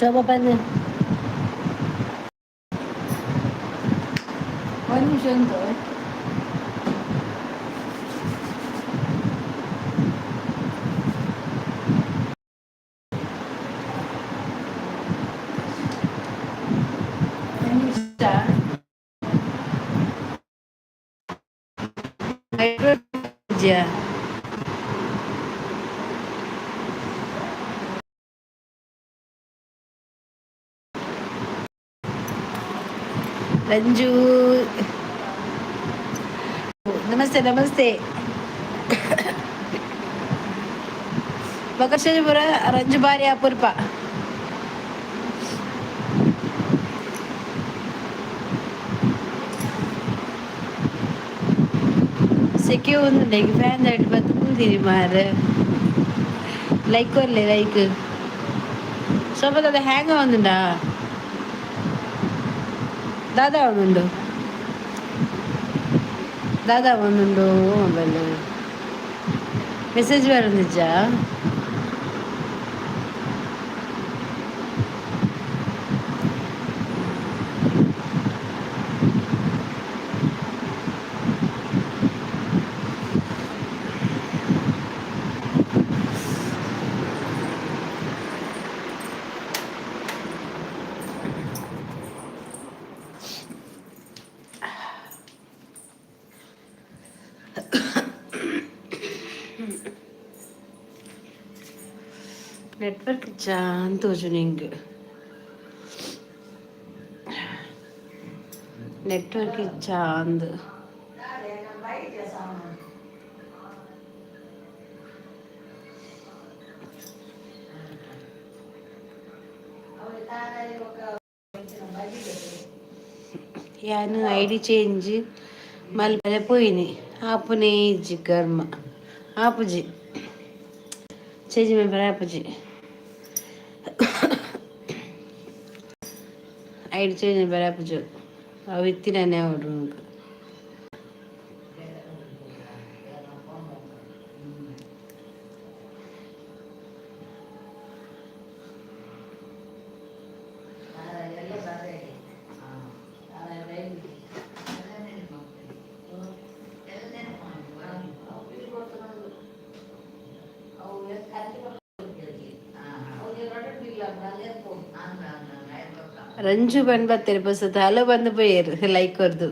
ಶೋಭಾ ಬಂದು ಒಂದು ನಿಮಿಷ ಉಂಟು. ರಂಜು ನಮಸ್ತೆ ನಮಸ್ತೆ. ಬಕಶೇಪುರ ರಂಜು ಬಾರಿ ಅಪರೂಪ. ಸೆಕೆ ಒಂದು ಫ್ಯಾನ್ ತಟ್ಟು ಬತ್ತು ಕೂತೀನಿ ಮಾರೆ. ಲೈಕ್ ಕೊರ್ಲೆ ಲೈಕ್ ಸ್ವಲ್ಪ ಅದು ಹ್ಯಾಂಗ್ ಆಗುಂಡುಂಡ ದಾದಾ ಒಂದುಂಡು ದಾದಾ ಒಂದುಂಡು ಮೊಬೈಲ್ ಮೆಸೇಜ್ ಬರೋದಿಜ್ಜ. ನೆಟ್ವರ್ಕ್ ಜಾನ್ ತೋಜು ನಿಂಗೆ ನೆಟ್ವರ್ಕ್ ಚಾಂದ್ ಯಾನು ಐ ಡಿ ಚೇಂಜ್ ಮಲ್ಪರೆ ಪೋಯಿನಿ ಆಪುನೇ ಇಜ್ಜಿ ಕರ್ಮ ಆಪುಜಿ ಚೇಂಜ್ ಮಲ್ಪರೆ ಆಪುಜಿ ಐ ಡಿ ಚೇಂಜ್ ಮಲ್ಪರೆ ಆಪುಜು ಅವು ಇತ್ತಿನೇ ಹೊಡ್ರು ರಂಜು ಬಂದು ಬರ್ತಾರೆ ಬಸ್ ಹಲೋ ಬಂದು ಪೋಯರು ಲೈಕ್ ಹೊರ್ದು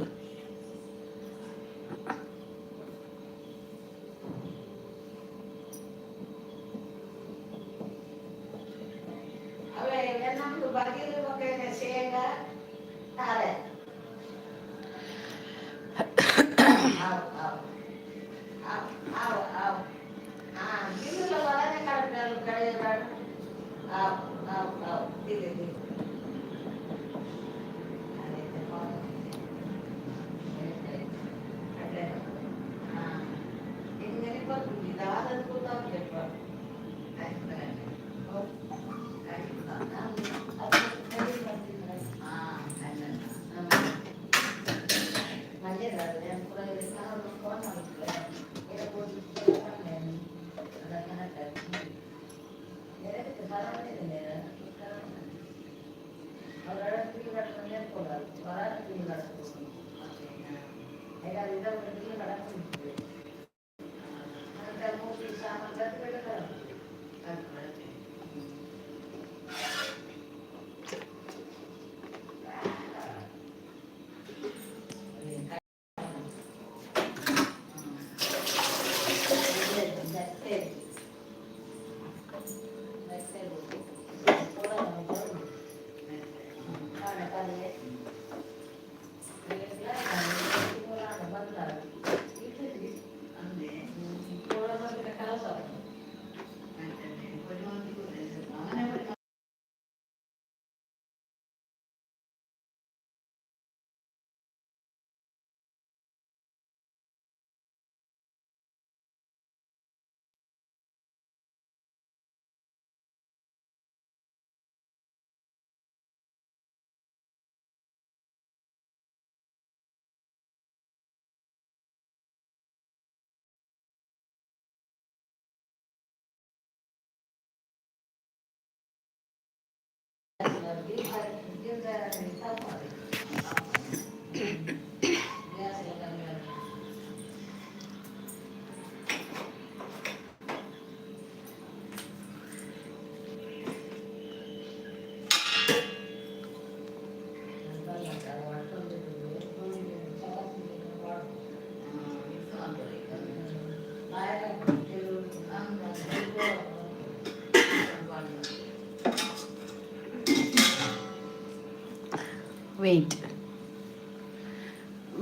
వెయిట్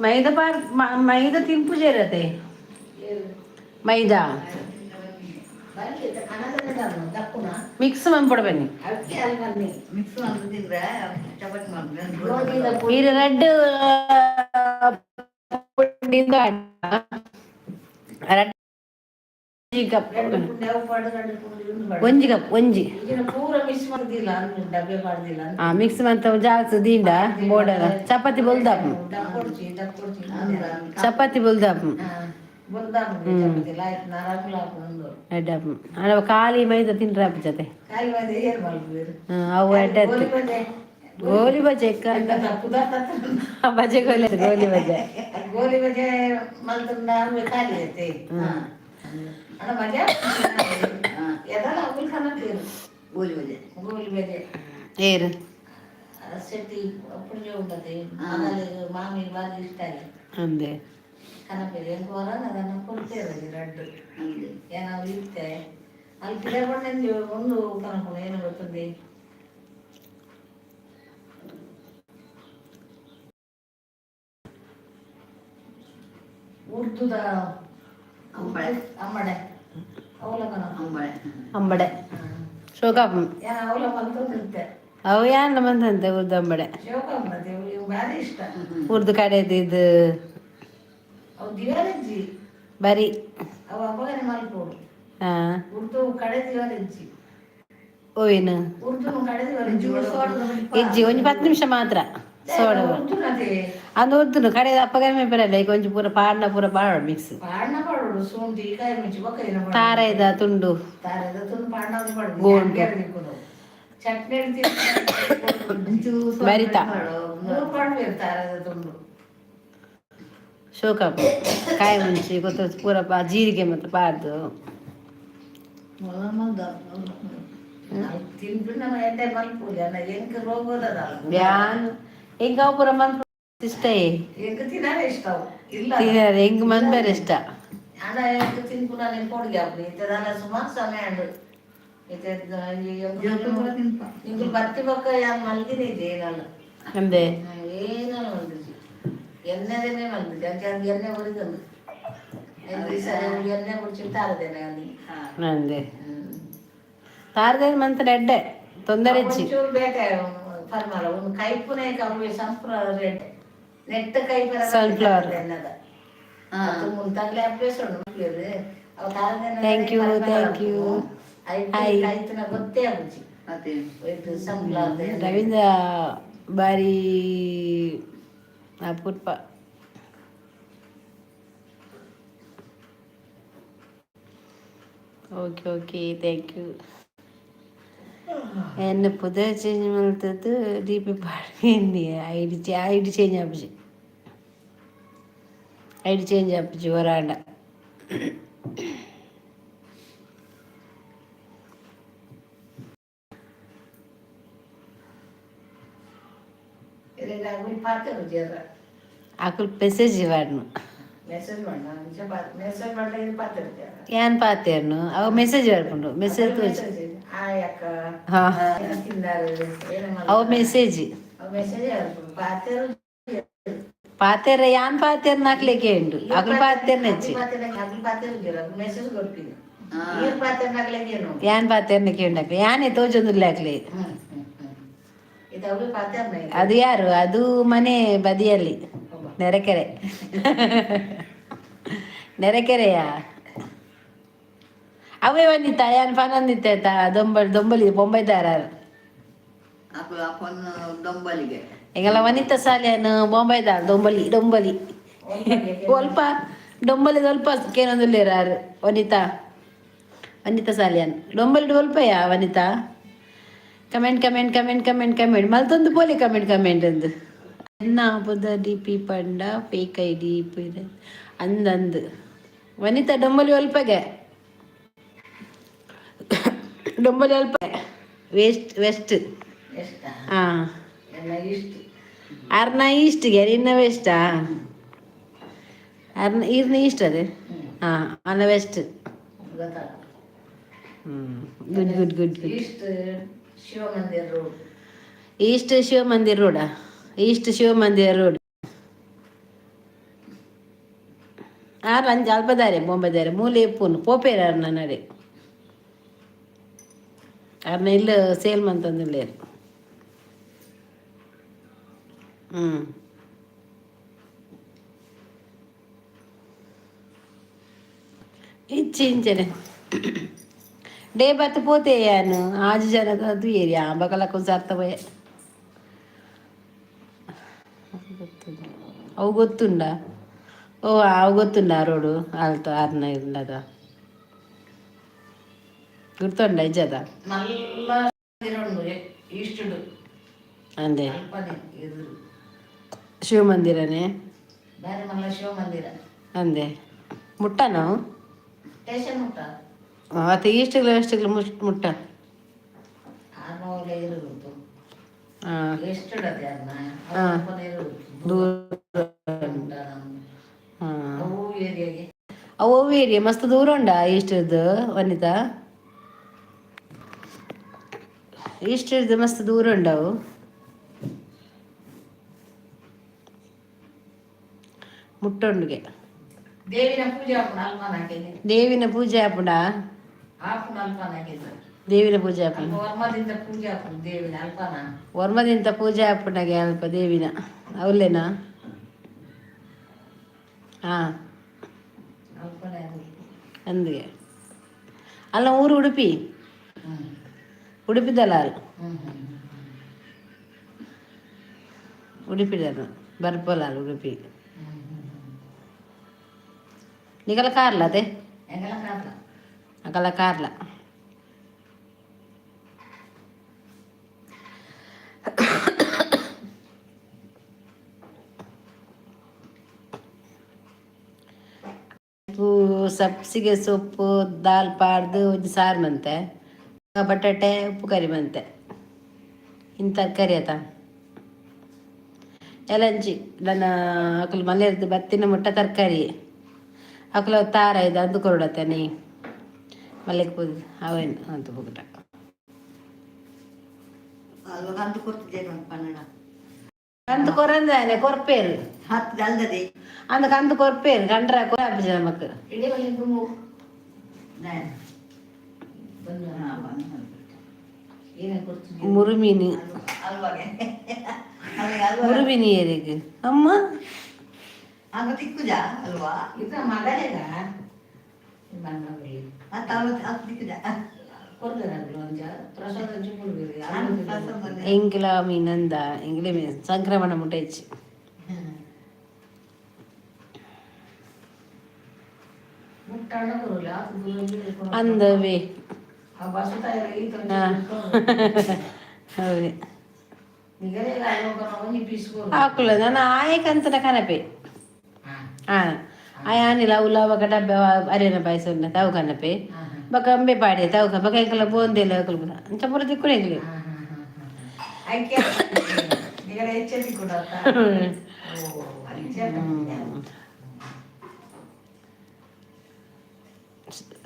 మైదా మైదా తింపు చేరతే మైదా ಮಿಕ್ಸ್ ಮಾಡ್ಬಿಡ್ಬನ್ನಿ ಇದು ರೆಡ್ ಒಂಜಿ ಕಪ್ ಒಂಜಿ ಮಿಕ್ಸ್ ಮಂತ ಜಾಸ್ತಿ ದಿಂಡ ಬೋರ್ಡರ್ ಚಪಾತಿ ಬೊಲ್ದಾಪು ಚಪಾತಿ ಬೊಲ್ದಾಪು ಖಾಲಿ ಮೈದಾ ತಿನ್ರಾಪು ಜೊತೆ ಅವು ಅಡ್ಡ ಗೋಲಿ ಬಜೆ ಬಜೆ ಗೋಲಿ ಗೋಲಿ ಬಜೆ ಗೋಲಿ ಬಜೆ ఏరు అందే కనపేరు ఏం కూర అదన్నా కొలితేరు అది రెడ్ ఏనాలు ఇస్తే వాళ్ళు పిల్లలు ముందు కనుక నేను పోతుంది ಉರ್ದುದ ಅಂಬಡೆ ಅಂಬಡೆ ಶೋಕಾಪು ಅವು ಯಾನ ಬಂದಂತೆ ಉರ್ದು ಅಂಬಡೆ ಉರ್ದು ಕಡೆದು ಇದು ಬರಿ ಓಯ್ನು ಇಜ್ಜಿ ಒಂದು 10 ನಿಮಿಷ ಮಾತ್ರ ಸೋಡ ಅದು ಉರ್ದುನು ಕಡೆ ಅಪ್ಪಗಮೆ ಬರಲ್ಲ ಈಗ ಒಂಚು ಪೂರ ಪಾಡ್ನ ಪೂರ ಪಾಡೋಡು ಮಿಕ್ಸ್ ತಾರೈದ ತುಂಡು ಗೋಂಡು ಬರಿತ ಶೋಕಾಪು ಕಾಯಿ ಮುಂಚಿ ಗೊತ್ತ ಪೂರ ಜೀರಿಗೆ ಮತ್ತು ಪಾರ್ದು ಬ್ಯಾನ್ ಹೆಂಗ ಪೂರ ಮನ್ ಇಷ್ಟ ತಿನ್ನೋದು ಹೆಂಗ್ ಮನ್ ಬೇರೆ ಇಷ್ಟ ಸುಮಾರು ಸಮಯ ಬತ್ತಿ ಪಕ್ಕ ಮಲ್ಗಿದೈತೆ ಏನಲ್ಲ ಅಂದೆ ಏನಲ್ಲ ಮಲ್ಗಿಸಿ ಎಣ್ಣೆದೇನೆ ಮಲ್ಗಿಸಿ ಅದು ಎಣ್ಣೆ ಉರಿದಂದು ಎಣ್ಣೆ ಕುಡಿಸಿ ತಾರದೇನೆ ಅಲ್ಲಿ ಅಂದೆ ತಾರದೇನೆ ಮಂತ್ರ ಎಡ್ಡೆ ತೊಂದರೆ ಚೂರು ಬೇಕ ಪರ್ಮಾಲ ಒಂದು ಕೈಪುನೇ ಕಮ್ಮಿ ಸಂಪ್ರದಾಯ ರೆಡ್ ನೆಟ್ ಕೈಪರ ಸನ್ಫ್ಲವರ್ ಎಣ್ಣದ ಮುಂತಾಗ್ಲೇ ಅಭ್ಯಾಸ ಉಂಟು ಮಕ್ಕಳಿಗೆ ಅವ ತಾರದೇನೆ ಥ್ಯಾಂಕ್ ಯು ಆಯ್ತು ಗೊತ್ತೇ ಆಗುಚ್ಚಿ ಇದು ಸಂಪ್ಲವರ್ ರವೀಂದ್ರ ಬಾರಿ ಅಪೂರ್ವ ಓಕೆ ಥ್ಯಾಂಕ್ ಯು എന്നെ പുതിയ ചേഞ്ച് മലത്തത് ഡി പി പാടി ഐഡി ചേഞ്ച് ആപ്പിച്ചു ഐഡി ചേഞ്ച് ആപ്പിച്ചു വരാണ്ട ಆಕುಲ್ ಮೆಸೇಜ್ ವಾಡ್ನು ഞാൻ പാത്തേർന്നു അവ മെസ്സേജ് വരപ്പുണ്ടു മെസ്സേജ് ಅವ ಮೆಸೇಜ್ ಪಾತೇರ ಯಾನ್ ಪಾತೇರ್ ನಾಕ್ಲೇಕೆ ಉಂಟು ಅಗಲ್ ಪಾತೇರ್ ನೆಚ್ಚಿ ಯಾನ್ ಪಾತೇರ್ ನಕ್ಕೆ ಉಂಡಾಕ್ಲೆ ಯಾನೇ ತೋಜೊಂದಿಲ್ಲ ಆಕ್ಲೆ ಅದು ಯಾರು ಅದು ಮನೆ ಬದಿಯಲ್ಲಿ ನೆರೆಕೆರೆ ನೆರೆಕೆರೆಯಾ ಅವೇ ಬಂದಿತ್ತ ಯಾನ್ ಫನಂದಿತ್ತ ದೊಂಬಲಿ ಬೊಂಬೈದಾರ ಎಂಗಲ್ಲ ವನಿತ ಸಾಲಿಯನ್ ಬೊಂಬೈದಾರ ದೊಂಬಲಿ ಸ್ವಲ್ಪ ಡೊಂಬಲಿ ಸ್ವಲ್ಪ ಕೇನೊಂದುಲ್ಲೇರಾರು ವನಿತಾ ಸಾಲಿಯನ್ ಡೊಂಬಲಿ ಒಲ್ಪಯ್ಯ ವನಿತಾ ಕಮೆಂಟ್ ಮಲ್ತೊಂದು ಪೋಲಿ ಕಮೆಂಟ್ ಅಂದು ಎನ್ನ ಆಪದ ಡಿ ಪಿ ಪಂಡ fake I D P Vanitha ವನಿತಾ ಡೊಂಬಲಿ ಒಲ್ಪಗೆ ವೆಸ್ಟ್ ಹಾಂ ಅರ್ನ ಈಸ್ಟ್ಗೆ ನಿನ್ನ ವೆಸ್ಟಾ ಅರ್ನ ಈರ್ನ ಈಸ್ಟ್ ಅದೇ ಹಾಂ ಅನ್ನ ವೆಸ್ಟ್ ಗುಡ್ ಈಸ್ಟ್ ಶಿವಮಂದಿರ್ ರೋಡ್ ಆರು ಅಂಚು ಅಲ್ಪದಾರೆ ಬೊಂಬದಾರೆ ಮೂಲೆ ಎಪ್ಪುನು ಪೋಪೇರ ಅರ್ನ ನಡೆ ಅರ್ನ ಇಲ್ಲ ಸೇಲ್ ಮಂತಂದಿಲ್ಲೇರು ఇంచనే డే బత్ పోతే యాను ఆజు జనదు ఏరియా బకలకు సర్తపోయే ಅವು ಗೊತ್ತುಂಡ ಅವು ಗೊತ್ತುಂಡ ರೋಡು ಆಲ್ತು ಆರ್ನ ಇಲ್ಲದ ಗುರ್ತುಂಡ ಇಜ್ಜದ ಅಂದೆ ಶಿವಮಂದಿರನೇ ಅಂದೆ ಮುಟ್ಟನು ಅದು ಈಸ್ಟ್ಗಳು ವೆಸ್ಟ್ಗಳು ಮುಟ್ಟ ಅವು ಏರಿಯಾ ಮಸ್ತ್ ದೂರ ಉಂಡ ಈಸ್ಟ್ದು ವನಿತಾ ಈಸ್ಟ್ದು ಮಸ್ತ್ ದೂರ ಉಂಡವು ಮುಟ್ಟೊಂಡಿಗೆ ದೇವಿನ ಪೂಜೆ ಆಪುಂಡ ದೇವಿನ ಪೂಜೆ ಆಪುಂಡ ವರ್ಮದಿಂದ ಪೂಜೆ ಆಪುಂಡಗೆ ಅಲ್ಪ ದೇವಿನ ಅವಲೇನಾ ಹಾಂ ಅಂದಿಗೆ ಅಲ್ಲ ಊರು ಉಡುಪಿದಲ್ಲ ಉಡುಪಿದ ಬರ್ಪಲ್ಲ ಉಡುಪಿ ನಿಗಲ ಕಾರ್ಲ ಅದೇ ಅಗಲ ಕಾರ್ಲ ಸಬ್ಸಿಗೆ ಸೊಪ್ಪು ದಾಲ್ ಪಾಡ್ದು ಒಂಜಿ ಸಾರು ಮಂತೆ ಬಟಾಟೆ ಉಪ್ಪು ಕರಿ ಮಂತೆ ಇನ್ನು ತರಕಾರಿ ಆತ ಎಲಂಚಿ ನನ್ನ ಅಕಲು ಮಲೆರ್ದು ಬತ್ತಿನ ಮುಟ್ಟ ತರಕಾರಿ ಅಕಲು ತಾರ ಇದು ಅದು ಕೊರಡತ್ತೆ ನೀ ಮಲ್ಲಿಗೆ ಪೂಜೆ ಅವೇನು ಅಂತ ಹೋಗ್ಬಿಟ್ಟ ಕಂತು ಕೊರಂದಾನೆ ಕೊರ್ಪೇರು ಅಂದ ಕಂತು ಕೊರ್ಪೇರು ಕಂಡ್ರ ಕೊರಪ್ಪ ನಮಕ್ ಮುರುಮೀನು ಮುರುಮೀನು ಏರಿಗೆ ಅಮ್ಮ ಎಂಗಿಲ ಮೀನಂದ ಎಂಗಿಲ ಮೀನು ಸಂಕ್ರಮಣ ಮುಟ್ಟೈಚಿ ಅಂದವೇ ಹೌದೇ ಹಾಕುಲ್ಲ ನಾನು ಆಯಕಂತನ ಕನಪೆ ಹಾಂ ಆಯಾನಿಲ್ಲ ಉಲ್ಲ ಬಕ ಡಬ್ಬೆ ಅರಿನ ಪಾಯಸ ತಾವು ಕನಪೆ ಬಕ ಅಂಬೆ ಪಾಡಿ ತಾವು ಬಕ ಎಂಕಲ ಬೋಂದೆಲ್ಲ ಕಲ್ಪನ ಚಪ್ಪರ ತಿಕ್ಕುಣ ಎಂಗ್ಲಿ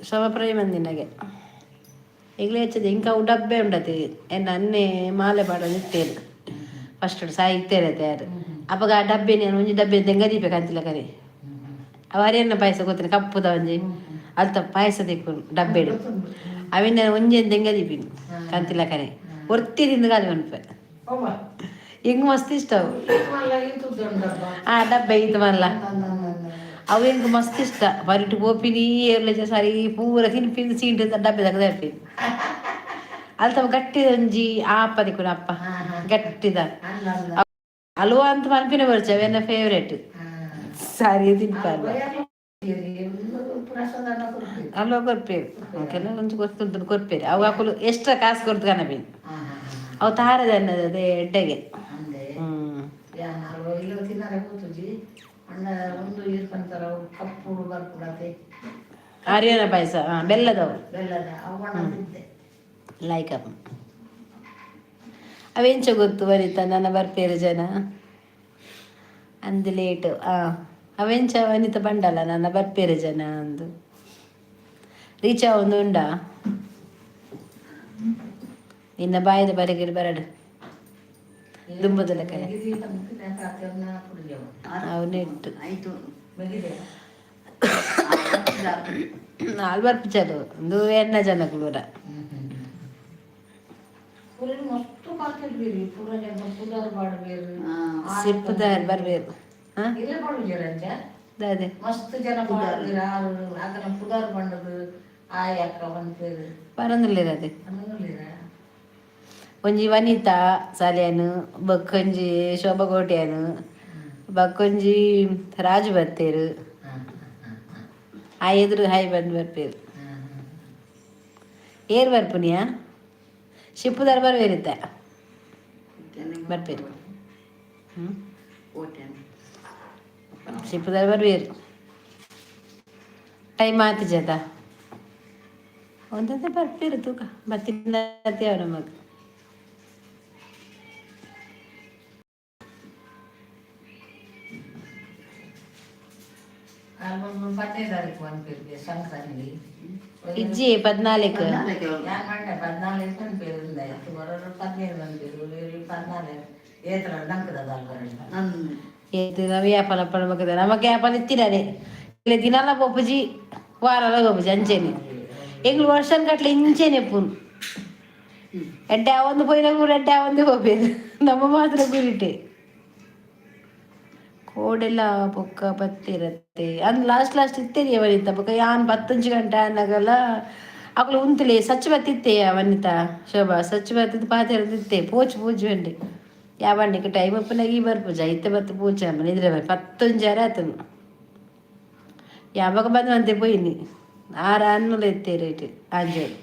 ಶವಪ್ರಾಯ ಮಂದಿನಾಗೆ ಈಗಲೇ ಹೆಚ್ಚಿದೆ ಇಂಕ ಡಬ್ಬೆ ಉಂಡತಿ ಎನ್ನ ಅನ್ನೆ ಮಾಲೆ ಪಾಡ ನಿತ್ತೇರು ಫಸ್ಟ್ ಸಾಯಿ ಇತ್ತೇರೆ ತಯಾರು ಅಪ್ಪಗ ಆ ಡಬ್ಬೆ ನಾನು ಒಂಜಿ ಡಬ್ಬೆ ತೆಂಗದೀಪೆ ಕಂತಿಲ್ಲ ಕರೆ ಅವರೇನ ಪಾಯಸ ಗೊತ್ತಿನ ಕಪ್ಪುದ ಒಂಜಿ ಅಲ್ತ ಪಾಯಸ ತಿಕ್ಕು ಡಬ್ಬೆಡು ಅವಿನ ಒಂಜಿ ತೆಂಗದೀಪಿನ ಕಂತಿಲ್ಲ ಕರೆ ಒರ್ತಿದಿಂದ ಗಾಲಿ ಅನ್ಪೆ ಹಿಂಗೆ ಮಸ್ತ್ ಇಷ್ಟ ಅವು ಆ ಡಬ್ಬೆ ಇದು ಮಲ್ಲ ಅವು ಹೆಂಗೆ ಮಸ್ತ್ ಇಷ್ಟ ಬರಿಟ್ಟು ಗೋಪಿನಿ ಏರ್ಲೆ ಸಾರಿ ಪೂರ ತಿನ್ಪಿಂದು ಸೀಂಟ್ ಡಬ್ಬೆ ತಗದ ಇರ್ತೀನಿ ಅಲ್ತವ ಗಟ್ಟಿದ ಒಂಜಿ ಆಪ ದಿಕ್ಕುನ ಅಪ್ಪ ಗಟ್ಟಿದ ಹಲ್ವಾ ಅಂತ ಮನ್ಪಿನ ಬರ್ಚ ಅವೆನ್ನ ಫೇವ್ರೇಟ್ ಸಾರಿ ತಿನ್ಪಲ್ಲ ಹಲ್ವಾ ಕೊರ್ಪೇರು ಕೆಲ ಒಂಚು ಕೊರ್ತುಂಟು ಕೊರ್ಪೇರು ಅವು ಹಾಕಲು ಎಕ್ಸ್ಟ್ರಾ ಕಾಸು ಕೊಡ್ತು ಕನಪೀನು ಅವು ತಾರದೆ ಅನ್ನೋದು ಅದೇ ಎಡ್ಡೆಗೆ ಅಂದೆ ಇಲ್ಲ ತಿನ್ನಾರೆ ಕೂತುಜಿ ಅಣ್ಣ ಒಂದು ಇರ್ಕೊಂತಾರ ಕಪ್ಪು ಬರ್ಕೊಡತ್ತೆ ಆರ್ಯನ ಪಾಯಸ ಬೆಲ್ಲದವು ಬೆಲ್ಲದ ಅವಣ್ಣ ತಿಂದೆ ಲೈಕ್ ಅವೆಂಚ ಗೊತ್ತು ವನಿತಾ ನನ್ನ ಬರ್ಪೇರು ಜನ ಅಂದು ಲೇಟು ಅವೆಂಚ ವನಿತ ಬಂಡಲ್ಲ ನನ್ನ ಬರ್ಪೇರು ಜನ ಅಂದು ರೀಚಾ ಒಂದು ಉಂಡ ಇನ್ನ ಬಾಯಿದ ಬರಗಿರಿ ಬರಡು ದುಂಬದಲ್ಲ ಕಡೆ ಅವನಿಟ್ಟು ನಾಲ್ ಬರ್ಪಿച്ചದು ಒಂದು ಎಣ್ಣ ಜನ ಕೂಡ ಸಿಪ್ಪದಾರ್ ಬರ್ಬೇಕು ಅದೇ ಮಸ್ತ್ ಜನ ಪುದಾರ್ ಬಂಡದು ಆಯಕ್ಕ ಬಂತೇರು ಪರಂದಿಲ್ಲಿರದೆ ಒಂಜಿ ವನಿತಾ ಸಾಲಿಯನು ಬಕ್ಕೊಂಜಿ ಶೋಭಾ ಕೋಟ್ಯಾನು ಬಕ್ಕೊಂಜಿ ರಾಜು ಬರ್ತೇರು ಆ ಎದುರು ಹಾಯ್ ಬಂದು ಬರ್ಪೇರು ಏರ್ ಬರ್ಪುನಿಯಾ ಶಿಪ್ಪುದಾರ್ ಬರ್ಬೇರಿತ್ತ ಬರ್ಪೇರು ಶಿಪ್ಪುದಾರ್ ಬರ್ಬೇರು ಟೈಮ್ ಆತಿ ಜತ ಒಂದಂತೆ ಬರ್ಪೇರು ತೂಕ ಬತ್ತಿನ ಅವ್ರ ಮಗ ಸಂಕ್ರಾಂತಿ ಇಜ್ಜಿ 14 ഞാൻ വേണ്ട 14 പേര് ഉണ്ടായിരുന്നു ഓരോ 17 പേര് 14 ഏത്ര ಏತು ನಾವು ಯಾಪನ ಪಡ್ಬೇಕದ ನಮಗೆ ಯಾಪನ ಇತ್ತಿರಾರೆ ಇಲ್ಲ ದಿನಾಲ ಪೋಪುಜಿ ವಾರಲ ಪೋಪುಜಿ ಅಂಚೆನೆ ಎಂಗ್ಳು ವರ್ಷನ್ ಕಟ್ಲೆ ಇಂಚೆನೆ ಪುನ್ ಎಡ್ಡೆ ಒಂದು ಪೋಯಿನ ಕೂಡ ಎಡ್ಡೆ ಒಂದೇ ಹೋಗ್ಬೇಕು ನಮ್ಮ ಮಾತ್ರ ಗುರಿಟೆ ಕೋಡೆಲ್ಲ ಪೊಕ್ಕ ಬತ್ತಿರತ್ತೆ ಅಂದ್ ಲಾಸ್ಟ್ ಇತ್ತೇರಿ ವನಿತ ಬೊಕ್ಕ ಯಾನ್ 10 ಗಂಟೆ ಅನ್ನಗಲ್ಲ ಅಕ್ಲು ಉಂತಲೆ ಸಚ್ಚ ಬತ್ತಿತ್ತೆ ವನಿತ ಶೋಭಾ ಸಚ್ಚ ಬತ್ತಿದ್ದು ಪಾತಿರದಿತ್ತೆ ಪೂಜೆ ಬಂಡೆ ಯಾವಣ್ಣಿಗೆ ಟೈಮ್ ಅಪ್ಪನಾಗಿ ಬರ್ಪೂಜ ಇತ್ತೆ ಬತ್ತು ಪೂಜೆ ಅಮ್ಮ ನಿದ್ರೆ 11 ಆತನು ಯಾವಾಗ ಬಂದಂತೆ ಪೋಯಿನಿ 6 ಅನ್ನೂಲ ಎತ್ತೆ ರೇಟ್ ಆಂಜೇರಿ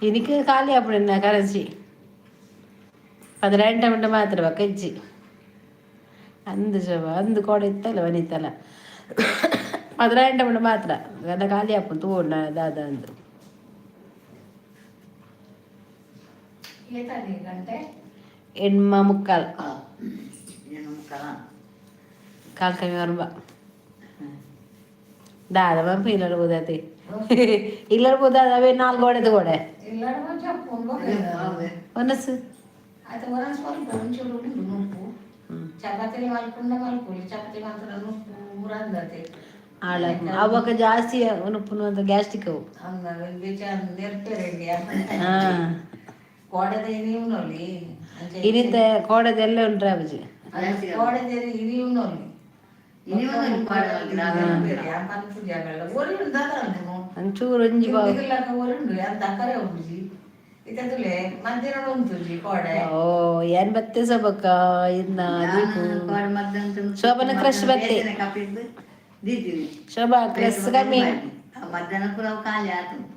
എനിക്ക് കാലിയാപ്പിടുന്ന കറച്ചി 12 മിനിറ്റ് മാത്രമേ കജ്ജി ಅಂದು ಶೋಭ ಅಂದು ಕೋಡೆ ಇತ್ತಲ್ಲ ವನಿತಲ್ಲ 12 മിനിറ്റ് ಮಾತ್ರ ಗಂಡ ಖಾಲಿ ಹಾಕು ತೋಡ ದಾದ ಅಂದು ಎಣ್ಮ ಮುಕ್ಕಾಲ್ ಕಾಲ್ ಕಮ್ಮಿ ವರ್ಬ ದಾದ ಬಂಪ ಇಲ್ಲರ ಬೋದಾತಿ ಇಲ್ಲರ ಬೋದಾದ ಅವೇ 4 ಗೋಡೆದು ಗೋಡೆ ಒನಸು ಚಪಾತಿ ಚಪಾತಿ ಮಾತ್ರ ಅವಾಗ ಜಾಸ್ತಿ ಉನುಪ್ಪುನು ಅಂತ ಗ್ಯಾಸ್ಟ್ರಿಕ್ ಅವು ಕೋಡದ ಇನಿಯುನೊಲಿ ಇನಿತ ಕೋಡದೆಲ್ಲ ಉಂಟ್ರ ಅಬಜಿ ಕೋಡದ ಇನಿಯುನೊಲಿ ಒಂಚೂರು ಒಂಜಿ ಓ ಏನ್ ಬತ್ತೆ ಸಬಕ ಇನ್ನ ಶೋಭನ ಕ್ರಶ್ ಬತ್ತೆ ಶೋಭಾ ಕ್ರಶ್ ಕಮ್ಮಿ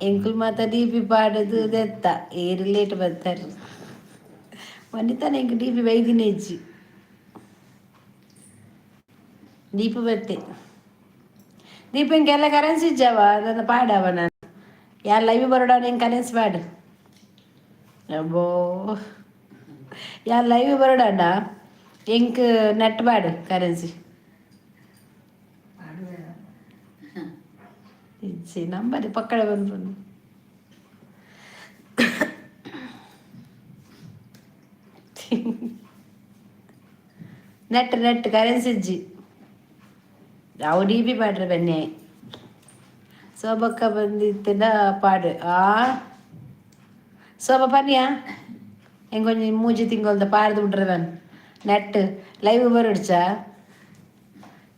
ಎಂಕುಲ್ ಮಾತ ಡಿಪಿ ಪಾಡದು ದೆತ್ತ ಏರು ಲೇಟ್ ಬರ್ತಾರೆ ವನಿತಾನೆ ಎಂಕ್ ಡಿಪಿ ವೈದಿನ ಹೆಜ್ಜಿ ದೀಪ ಬತ್ತೆ ದೀಪಂಗೆಲ್ಲ ಕರೆನ್ಸಿ ಇಜ್ಜವ ನನ್ನ ಪಾಡವ ನಾನು ಯಾರು ಲೈವ್ ಬರೋಡವ ಹೆಂಗೆ ಕರೆನ್ಸಿ ಪಾಡು ಅಬ್ಬೋ ಯಾರು ಲೈವ್ ಬರೋಡಣ್ಣ ಹೆಂಗ್ ನೆಟ್ ಪಾಡು ಕರೆನ್ಸಿ ಇಜ್ಜಿ ನಂಬರಿ ಪಕ್ಕಡೆ ಬಂದು ನೆಟ್ ಕರೆನ್ಸಿ ಇಜ್ಜಿ ಅವು ಡಿ ಬಿ ಪಾಡ್ರೆ ಬನ್ನಿ ಸೋಬಕ್ಕ ಬಂದಿತ್ತಿನ ಪಾಡು ಸೋಬ ಪನ್ನಿಯ ಹೆಂಗೊಂಜಿ ಮೂಜಿ ತಿಂಗಳದ ಪಾಡ್ದು ಬಿಟ್ರೆ ಬನ್ ನೆಟ್ ಲೈವ್ ಬರೋಡ್ಚ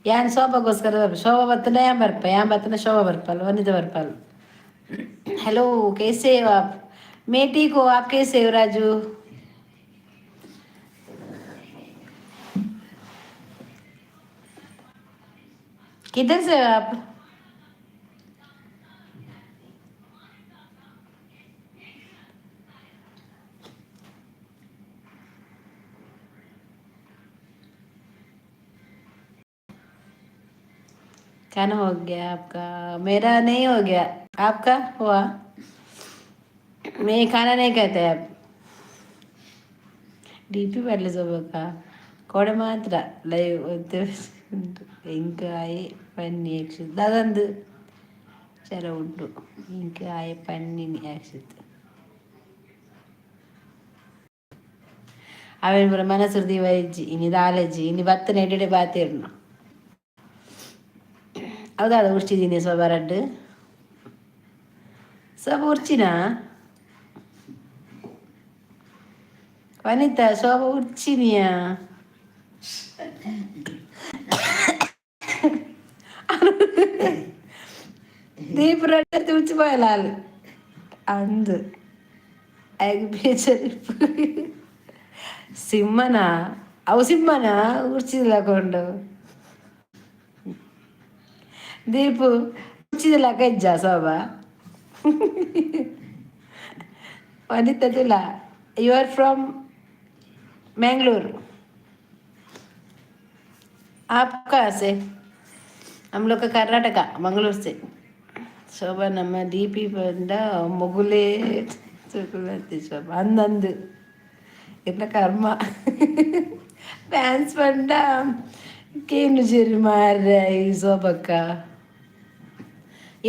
ಯಾನ್ ಶೋಭಾಗೋಸ್ಕರ ಶೋಭಾ ಬತ್ತನ ಯಾನ್ ಬತ್ತನ ಶೋಭಾ ಬರ್ಪಲ್ ವನಿತ ಬರ್ಪಲ್ हेलो कैसे हो आप मैं ठीक हूँ आप कैसे हो राजू किधर से हो आप खाना हो गया आपका? मेरा नहीं हो गया, आपका हुआ? मैं खाना नहीं कहते आप DP ಪಡ್ಲಿ ಸೊಬಕ ಕೊಡೆ ಮಾತ್ರ ಲೈವ್ ಇಂಕಾಯಿ ಪನ್ನಿ ಯಕ್ಷಿತ್ ಅದಂದು ಚರ ಉಂಟು ಇಂಕಾಯಿ ಪನ್ನಿನಿ ಯಕ್ಷಿತ್ ಅವನ್ ಪುರ ಮನಸುರ್ದಿ ವೈಜ್ಜಿ ಇನಿ ದಾಲೆಜ್ಜಿ ಇನಿ ಬತ್ತನ ಎಡೆಡೆ ಬಾತಿರ್ನು ಹೌದಾದ ಉರ್ಚಿದೀನಿ ಸೊಬ ರಡ್ಡು ಸೊಬ ಉರ್ಚಿನಾ ವನಿತಾ ಶೋಭ ಉರ್ಚಿನಿಯಾ ದೀಪ ರಡ್ಡ ತುಳಿಚಿపోయాలి ಅಂದು ಐದು ಬೇಜಾರಿಪ್ಪು ಸಿಂಹನ ಅವು ಸಿಂಹನ ಉರ್ಚಿದಿಲ್ಲಕೊಂಡು ದೀಪು ಉರ್ಚಿದಿಲ್ಲ ಕಜ್ಜ ಶೋಭ ವನಿತಾ ತುಲಾ ಯು ಆರ್ ಫ್ರಮ್ मैंगलोर। आप कहाँ से? हम लोग का कर्नाटका मंगलूर से। शोभा ನಮ್ಮ DP ಬಂದ ಮೊಗುಲೆ ಶೋಭಾ ಅಂದಂದು என்ன ಕರ್ಮ ಫ್ಯಾನ್ಸ್ ಬಂದ ಕೇನು ಜೇರಿ ಮಾರ ಈ ಶೋಭಕ್ಕ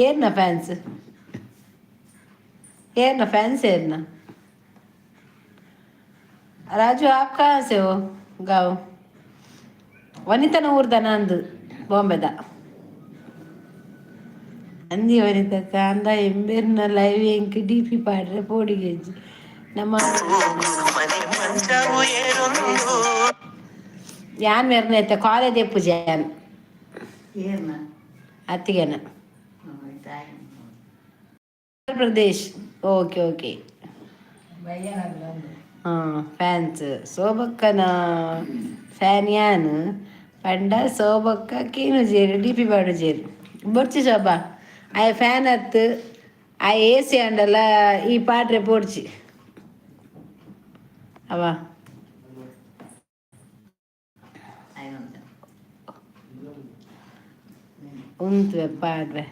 ಏರ್ನ ಫ್ಯಾನ್ಸ್ ಏರ್ನ ಫ್ಯಾನ್ಸ್ ಏರ್ನ राजू आप कहाँ से हो? गाँव ವನಿತನ ಊರ್ದ ನಂದು ಬಾಂಬೆದ ಅಂದಿ ವನಿತ ಕಾಂದ ಎಂಬೇರ್ನ ಲೈವ್ ಎಂಕ್ DP ಪಾಡ್ರೆ ಪೋಡಿಗೆಜ್ಜಿ ನಮ್ಮ ಯಾನ್ ಮೆರ್ನೈತೆ ಕಾಲೇಜ್ ಎಪ್ಪು ಜಾನ್ ಅತ್ತಿಗೆನ ಪ್ರದೇಶ್ ಓಕೆ ಓಕೆ ಫ್ಯಾನ್ಸ್ ಸೋಬಕ್ಕನ ಫ್ಯಾನ್ ಯಾನ್ ಪಂಡ ಸೋಬಕ್ಕ ಕೀನು ಜೇರು DP ಪಾಡು ಜೇರು ಬೊರ್ಚಿ ಶೋಭಾ ಆಯ್ ಫ್ಯಾನ್ ಹತ್ತು ಆ AC ಅಂಡಲ್ಲ ಈ ಪಾಡ್ರೆ ಪೋಡ್ಚಿ ಅವ ಉಂತು ಪಾಡ್ರೆ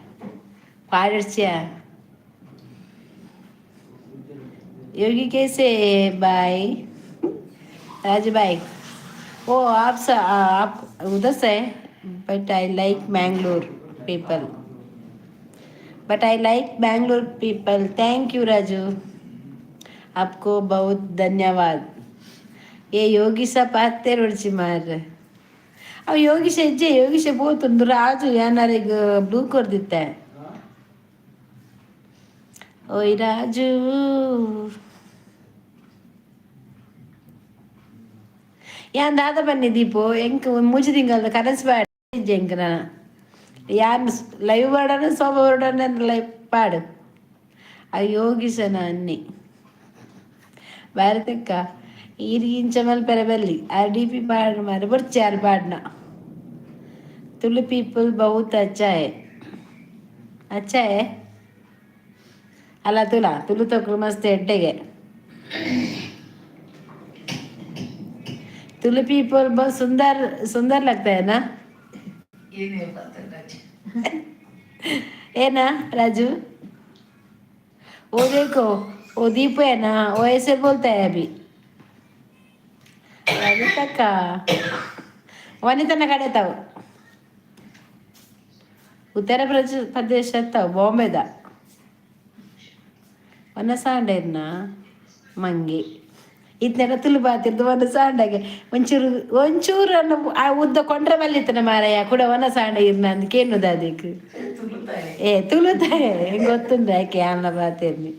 ಪಾಡಿರ್ಚಿಯ योगी कैसे भाई? राजू भाई ओ आप उधर से? But I like Mangalore people, but I like Mangalore people. Thank you Raju, आपको बहुत धन्यवाद। ये योगी सा पाते रोची मार अब योगी से बहुत राजू यानारिग ब्लू कर देता है। ओए राजू यान दादा बन्नी दीपो ಎಂಕ್ ಮುಜಿ ತಿಂಗಳದ ಕರೆನ್ಸ್ ಪಾಡ್ ಎಂಕ್ ನಾನು ಯಾನ್ ಲೈವ್ ಪಾಡನ ಸೋಬ ಪಾಡನ ಲೈವ್ ಪಾಡು ಆ ಯೋಗಿಸನ ಅನ್ನಿ ಭಾರತಕ್ಕ ಈರಿಗಿಂಚ ಮಲ್ಪೆರ ಬಲ್ಲಿ ಆ DP ಪಾಡ್ ಮಾರೆ ಬರ್ಚಿ ಯಾರು ಪಾಡ್ನ ತುಳು ಪೀಪಲ್ ಬಹುತ್ अच्छा है ಅಲ್ಲ ತುಳು ತಕ್ಳು ಮಸ್ತ್ ಎಡ್ಡೆಗೆ तुलु पीपल बहुत सुंदर लगता है ना? ये नहीं पता है ना राजू? वो देखो वो दीपू है ना, वो ऐसे बोलता है अभी वनिता का वनिता ना कड़े ताऊ उत्तर प्रदेश ताऊ बॉम्बे दा वना सांडे ना मंगी ಇದನ್ನೆಲ್ಲ ತುಳು ಬಾತಿರ್ದು ಒಂದು ಸಾಂಡಾಗೆ ಒಂಚೂರು ಆ ಉದ್ದ ಕೊಂಡ್ರೆ ಬಲ್ಲಿತ್ತನ ಮಾರಾಯ ಕೂಡ ಒನ ಸಾಂಡ ಇರ್ನ ಅಂದ್ ಕೇನುದ ಅದಕ್ಕೆ ತುಳುತಾಯ ಹೆಂಗೆ ಗೊತ್ತುಂಡ ಯಾಕೆ ಅನ್ನ ಬಾತಿರ್ನಿ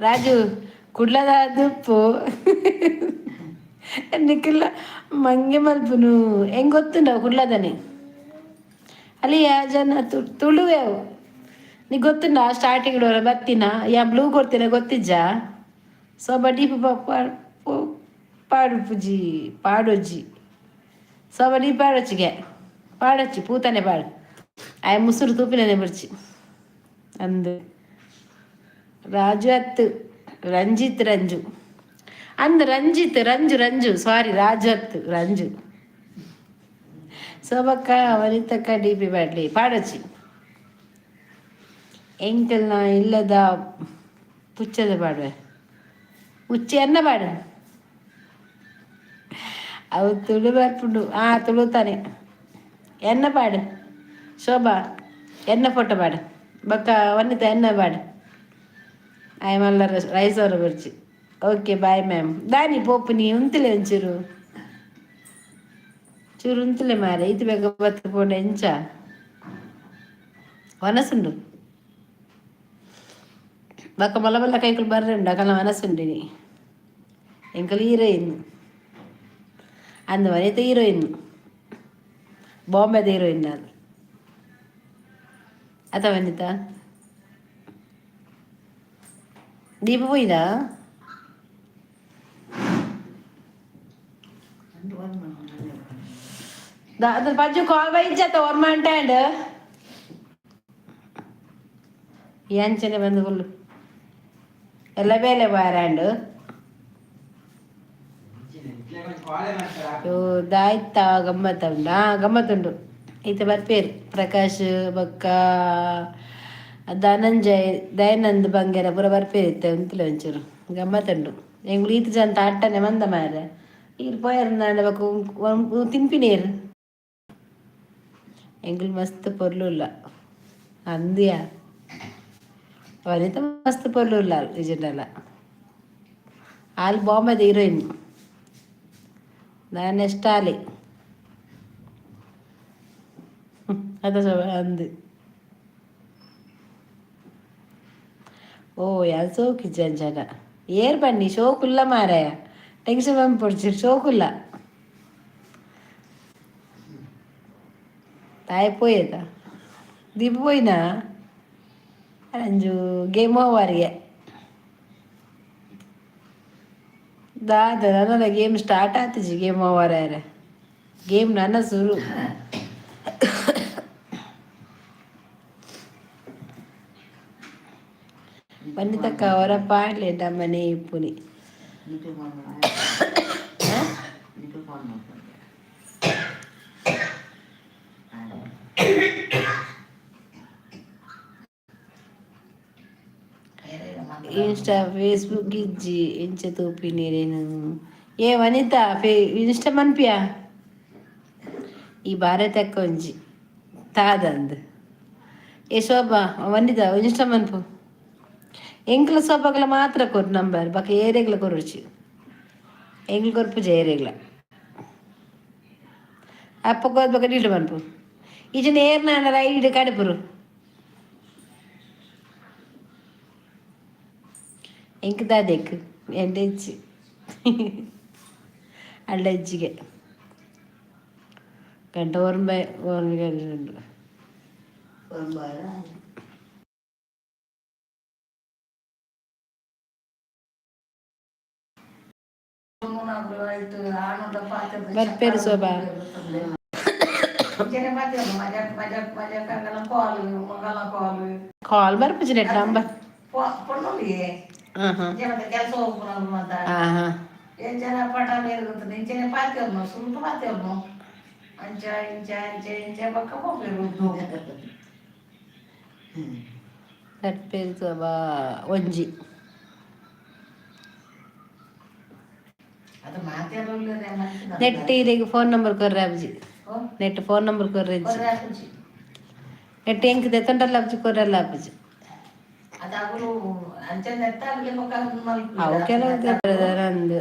ರಾಜು ಕುಡ್ಲದ ದುಪ್ಪು ನಿಕ್ಕಿಲ್ಲ ಮಂಗೆ ಮಲ್ಪುನು ಹೆಂಗೆ ಗೊತ್ತುಂಡ ಕುಡ್ಲದನೆ ಅಲ್ಲಿ ಯಾ ಜನ ತುಳುವೆ ನೀ ಗೊತ್ತುಂಡ ಸ್ಟಾರ್ಟಿಂಗ್ ಬತ್ತಿನ ಯಾ ಬ್ಲೂ ಕೊಡ್ತೀನ ಗೊತ್ತಿಜ್ಜ ಸೋಬ DP ಪಾಡು ಪುಜಿ ಪಾಡೊಜ್ಜಿ ಸೋಬ DP ಪಾಡೊಚ್ಚಿಗೆ ಪಾಡೊಚ್ಚಿ ಪೂತನೆ ಪಾಡು ಆಯ ಮುಸುರು ತೂಪಿನೇ ಬರ್ಚಿ ಅಂದು ರಾಜು ಹತ್ತು ರಂಜಿತ್ ರಂಜು ಅಂದ್ ರಂಜಿತ್ ರಂಜು ಸಾರಿ ರಾಜು ಹತ್ತು ರಂಜು ಶೋಭಕ್ಕ ವನಿತಕ್ಕ DP ಪಾಡ್ಲಿ ಪಾಡಚ್ಚಿ ಎಂಕಲ್ ನಾ ಇಲ್ಲದ ಪುಚ್ಚದ ಪಾಡುವೆ ಉಚ್ಚಿ ಅನ್ನ ಪಾಡು ಅವು ತುಳು ಬರ್ಪುಂಡು ತುಳುತಾನೆ ಎನ್ನ ಪಾಡು ಶೋಭಾ ಎನ್ನ ಫೋಟೋ ಪಾಡು ಬೊಕ್ಕ ವನಿತ ಎನ್ನ ಪಾಡು ಆಯ್ ಮಲ್ಲ ರೈಸ್ ಅವರು ಬರ್ಚಿ ಓಕೆ ಬಾಯ್ ಮ್ಯಾಮ್ ದಾನಿ ಪೋಪು ನೀ ಉಂತಿಲೆ ಒಂಚೂರು ಚೂರು ಉಂತಿಲೆ ಮಾರೆ ಇದು ಬೇಗ ಬತ್ತು ಪೋಂಡ ಎಂಚ ವನಸುಂಡು ಬೊಕ್ಕ ಮಲ್ಲ ಮಲ್ಲ ಕೈಕುಲು ಬರ್ರೆಂಡು ಅಕಲ್ನ ವನಸುಂಡಿನಿ ಎಂಕಲ್ ಹೀರೋಯಿನ್ ಅಂದು ವನಿತ ಹೀರೋಯಿನ್ ಬಾಂಬೆದ ಹೀರೋಯಿನ್ ಅದು ಅತ ವನಿತ ದೀಪ പോയിനാ ಅದ್ರ ಪಜ್ಜು ಕಾಲ್ ಬೈಜತ್ತ ಓರ್ಮ ಅಂಟ್ಯಾಂಡ್ ಎಂಚನೆ ಬಂದು ಫುಲ್ಲು ಎಲ್ಲ ಬೇಲೆ ಬಾರಾಂಡ್ ದಾಯ್ತ ಗಮ್ಮತ್ತುಂಡು ಗಮ್ಮತ್ತುಂಡು ಈತ ಬರ್ಪೇರು ಪ್ರಕಾಶ್ ಬೊಕ್ಕ ಧನಂಜಯ್ ದಯಾನಂದ್ ಬಂಗೇರ ಪೂರ ಬರ್ಪೇರು ಇತ್ತೆ ಉಂತುಲೆ ಒಂಚೂರು ಗಮ್ಮತ್ತುಂಡು ಎಂಗ್ಳು ಈತ ಜಂತ ಅಟ್ಟನೆ ಮಂದ ಮಾರೆ ಈರು ಪೋಯರ್ನಾಂಡ ಬೊಕ್ಕ ತಿನ್ಪಿನೇರು ಎಂಗ್ಳು ಮಸ್ತ್ ಪೊರ್ಲುಲ್ಲ ಅಂದಿಯ ವನಿತ ಮಸ್ತ್ ಪೊರ್ಲುಲ್ಲ ನಿಜಂಡಲ್ಲ ಆಲ್ ಬಾಂಬೆದ ಹೀರೋಯಿನ್ ನಾನು ಎಷ್ಟಾಲಿ ಅದ ಅಂದು ಓ ಯಾರು ಸೋಕಿ ಜನ ಏರ್ ಬನ್ನಿ ಶೋಕುಲ್ಲ ಮಾರಾಯ ಟೆನ್ಷನ್ ಬಂದ್ಬಿಡ್ಸಿ ಶೋಕುಲ್ಲ ತಾಯಿ ಪೋಯ್ದ ದೀಪ ಪೋಯ್ನಾ ಅಂಜು ಗೇಮ್ ಓವರ್ಗೆ ದಾದ ನನ್ನ ಗೇಮ್ ಸ್ಟಾರ್ಟ್ ಆತಿಜಿ ಗೇಮ್ ಓವರ್ ಯಾರ ಗೇಮ್ ನನ್ನ ಸುರು ವನಿತಕ್ಕ ಅವರ ಪಾಡ್ಲೆ ಮನೆ ಇಪ್ಪುನಿ ಇನ್ಸ್ಟಾ ಫೇಸ್ಬುಕ್ ಇಜ್ಜಿ ಎಂಚ ತೂಪಿನೀರೇನು ಏ ವನಿತಾ ಇನ್ಸ್ಟಾ ಮನ್ಪಿಯಾ ಈ ಭಾರತಕ್ಕ ಒಂಜಿ ತಾದಂದು ಏ ಶೋಭಾ ವನಿತಾ ಇನ್ಸ್ಟಾ ಮನ್ಪು ಎಂಕ್ಲ ಸೊಬ್ಬಗಲ ಮಾತ್ರ ಕೊರು ನಂಬರ್ ಬಾಕ ಏರೆಗ್ಲ ಕೊರುಚಿ ಎಂಗ್ಲ ಕೊರ್ಪುಜ ಏರೆಗ್ಲ ಅಪ್ಪ ಕೋದ್ಬೇಕ ಡೀಟ್ ಮನ್ಪು ಈಜನ ಏರ್ನಾಡ ರೈಡ್ ಕಡುಪುರು ಎಂಕ್ ದಾದೆಕ್ ಎಂಡೆ ಇಚ್ಚಿ ಅಳ್ಳ ಇಜ್ಜಿಗೆ ಗಂಟ ಓರ್ಂಬ ಓರ್ಮಿಗೆ ಬರ್ಪೇರು ಶೋಭಾ ಕಾಲ್ ಬರ್ಪುಜಿ ನೆಟ್ ನಂಬರ್ ಕೆಲಸ ಏನ್ ಜನ ಪಟ ಬೇರೆ ಇಂಚನೆ ಪಾತಿರ್ನು ಸುಂಟು ಪಾತಿರ್ನು ಅಂಚ ಇಂಚ ಅಂಚೆ ಇಂಚೆ ಪಕ್ಕ ಹೋಗ್ಬೇಕು ಬರ್ಪೇರು ಶೋಭಾ ಒಂಜಿ ಅದು ಮಾತಾಡೋಲ್ಲ ನೆಟ್ ಇರೆಗ್ ಫೋನ್ ನಂಬರ್ ಕೊರ್ರೆ ಅಬ್ಜಿ ನೆಟ್ ಫೋನ್ ನಂಬರ್ ಕೊರ್ರೆ ನೆಟ್ ಎಂಕ್ ದೆತ್ತೊಂಡಲ್ಲ ಅಬ್ಜಿ ಕೊರ್ರಲ್ಲ ಅಬ್ಜಿ ಅದಾಗಲು ಅಂಚೆ ನೆಟ್ಟಾಗಲಿ ಅವು ಕೆಲವು ನಂದು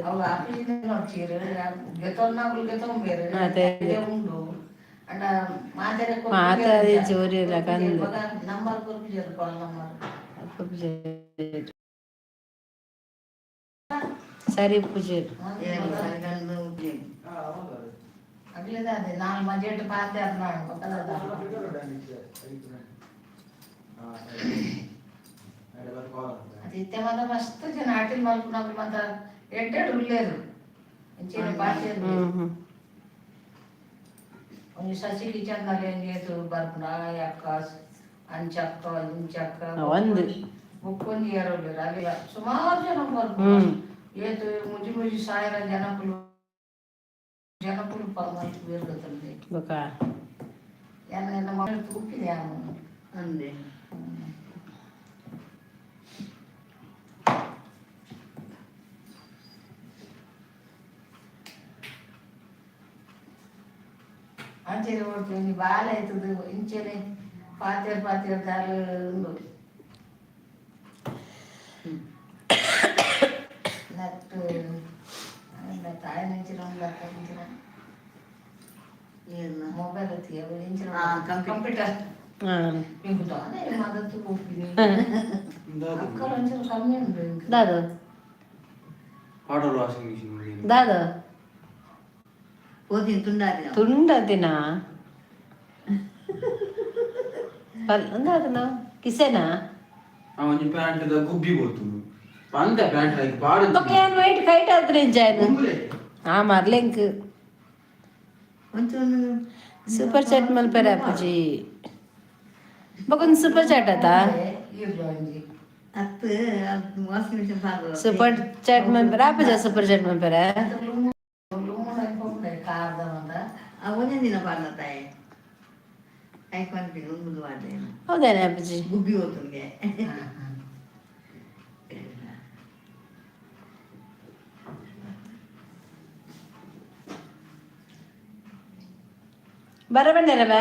ಉಂಡು ಅಂಡ ಮಾತಾಡಿ ಜೋರಿ ಇಲ್ಲ ಕಂದು ನಂಬರ್ ಕೊರ್ಪಿಜರು ಕಾಲ್ ನಂಬರ್ ಸರಿ ಪೂಜೆ ಅಗ್ಲಿದ ಅದೇ ನಾನು ಮಜೆಟ್ ಪಾತೆ ಅದಿತ್ತೆ ಮಾತ್ರ ಮಸ್ತ್ ಜನ ಆಟಿಲ್ ಮಲ್ಪುನವ್ರು ಮಾತ್ರ ಎಡ್ಡೆಡ್ ಉಳ್ಳೇರು ಇಂಚಿನ ಪಾತೆ ಒಂದು ಸಸಿಲಿ ಚಂದಲ್ಲಿ ಎಂಜೇತು ಬರ್ಪುನ ಅಕ್ಕ ಅಂಚಕ್ಕ ಇಂಚಕ್ಕ ಒಂದು ಬುಕ್ಕೊಂದು ಏರೋಳ್ಳೇರು ಅಲ್ಲಿ ಸುಮಾರು ಜನ ಬರ್ಪುನ ಏತು ಮುಜಿ ಮುಜಿ ಸಾವಿರ ಜನಕ್ಕಳು ಜನಕ್ಕಳು ಪರಮಾತ್ಮ ಬೇರೆ ಬೊಕ ಎಲ್ಲ ಮಕ್ಕಳು ತೂಕಿದೆ ಅವನು ಅಂದೆ ಅಂಚೆನೆ ಓಡ್ತೀನಿ ಬಾಲ ಆಯ್ತದ ಇಂಚೆನೆ ಪಾತೇರ್ ದಾರ ಉಂಡು ನಟ್ಟು ತಾಯಿ ನೆಂಚಿನ ಒಂದು ಮೊಬೈಲ್ ಎತ್ತಿ ಕಂಪ್ಯೂಟರ್ ಮದತ್ತು ಹೋಗ್ತೀನಿ ಅಕ್ಕಲು ಒಂಚೂರು ಕಮ್ಮಿ ಉಂಟು ದಾದು ಆರ್ಡರ್ ವಾಷಿಂಗ್ ಮಿಷಿನ್ ದಾದು ಓದಿನ ತುಂಡದಿನ ದಾದನ ಕಿಸೆನಾ ಒಂಜಿ ಪ್ಯಾಂಟ್ ದ ಗುಬ್ಬಿ ಬೋತುಂಡು ಪಂದ ಪ್ಯಾಂಟ್ ಲೈಕ್ ಪಾಡು ಬೊಕ್ಯಾನ್ ವೈಟ್ ಕೈಟ್ ಆದ್ರೆ ಜಾಯ್ನ ಆ ಮರ್ಲೆಂಕ್ ಒಂಚೂರು ಸೂಪರ್ ಚಾಟ್ ಮಲ್ಪೆರ ಅಪ್ಪಜಿ ಬೊಕೊಂದು ಸೂಪರ್ ಚಾಟ್ ಆತ ಹತ್ತು ವಾಷಿಂಗ್ ಮಿಷಿನ್ ಪಾಡು ಸೂಪರ್ ಚಾಟ್ ಮಲ್ಪೆರ ಅಪ್ಪಜ ಸೂಪರ್ ಚಾಟ್ ಮಲ್ಪೆರ ಒಂದೇ ದಿನ ಪಾಡ್ಲತ್ತಾಯಿ ಐಕೊಂತೀನಿ ಒಂದು ಮಾಡಿದೆ ಹೌದೇನೆ ಅಪ್ಪಜಿ ಗುಬ್ಬಿ ಹೋತನ್ಗೆ ಬರಬಂಡೆರವ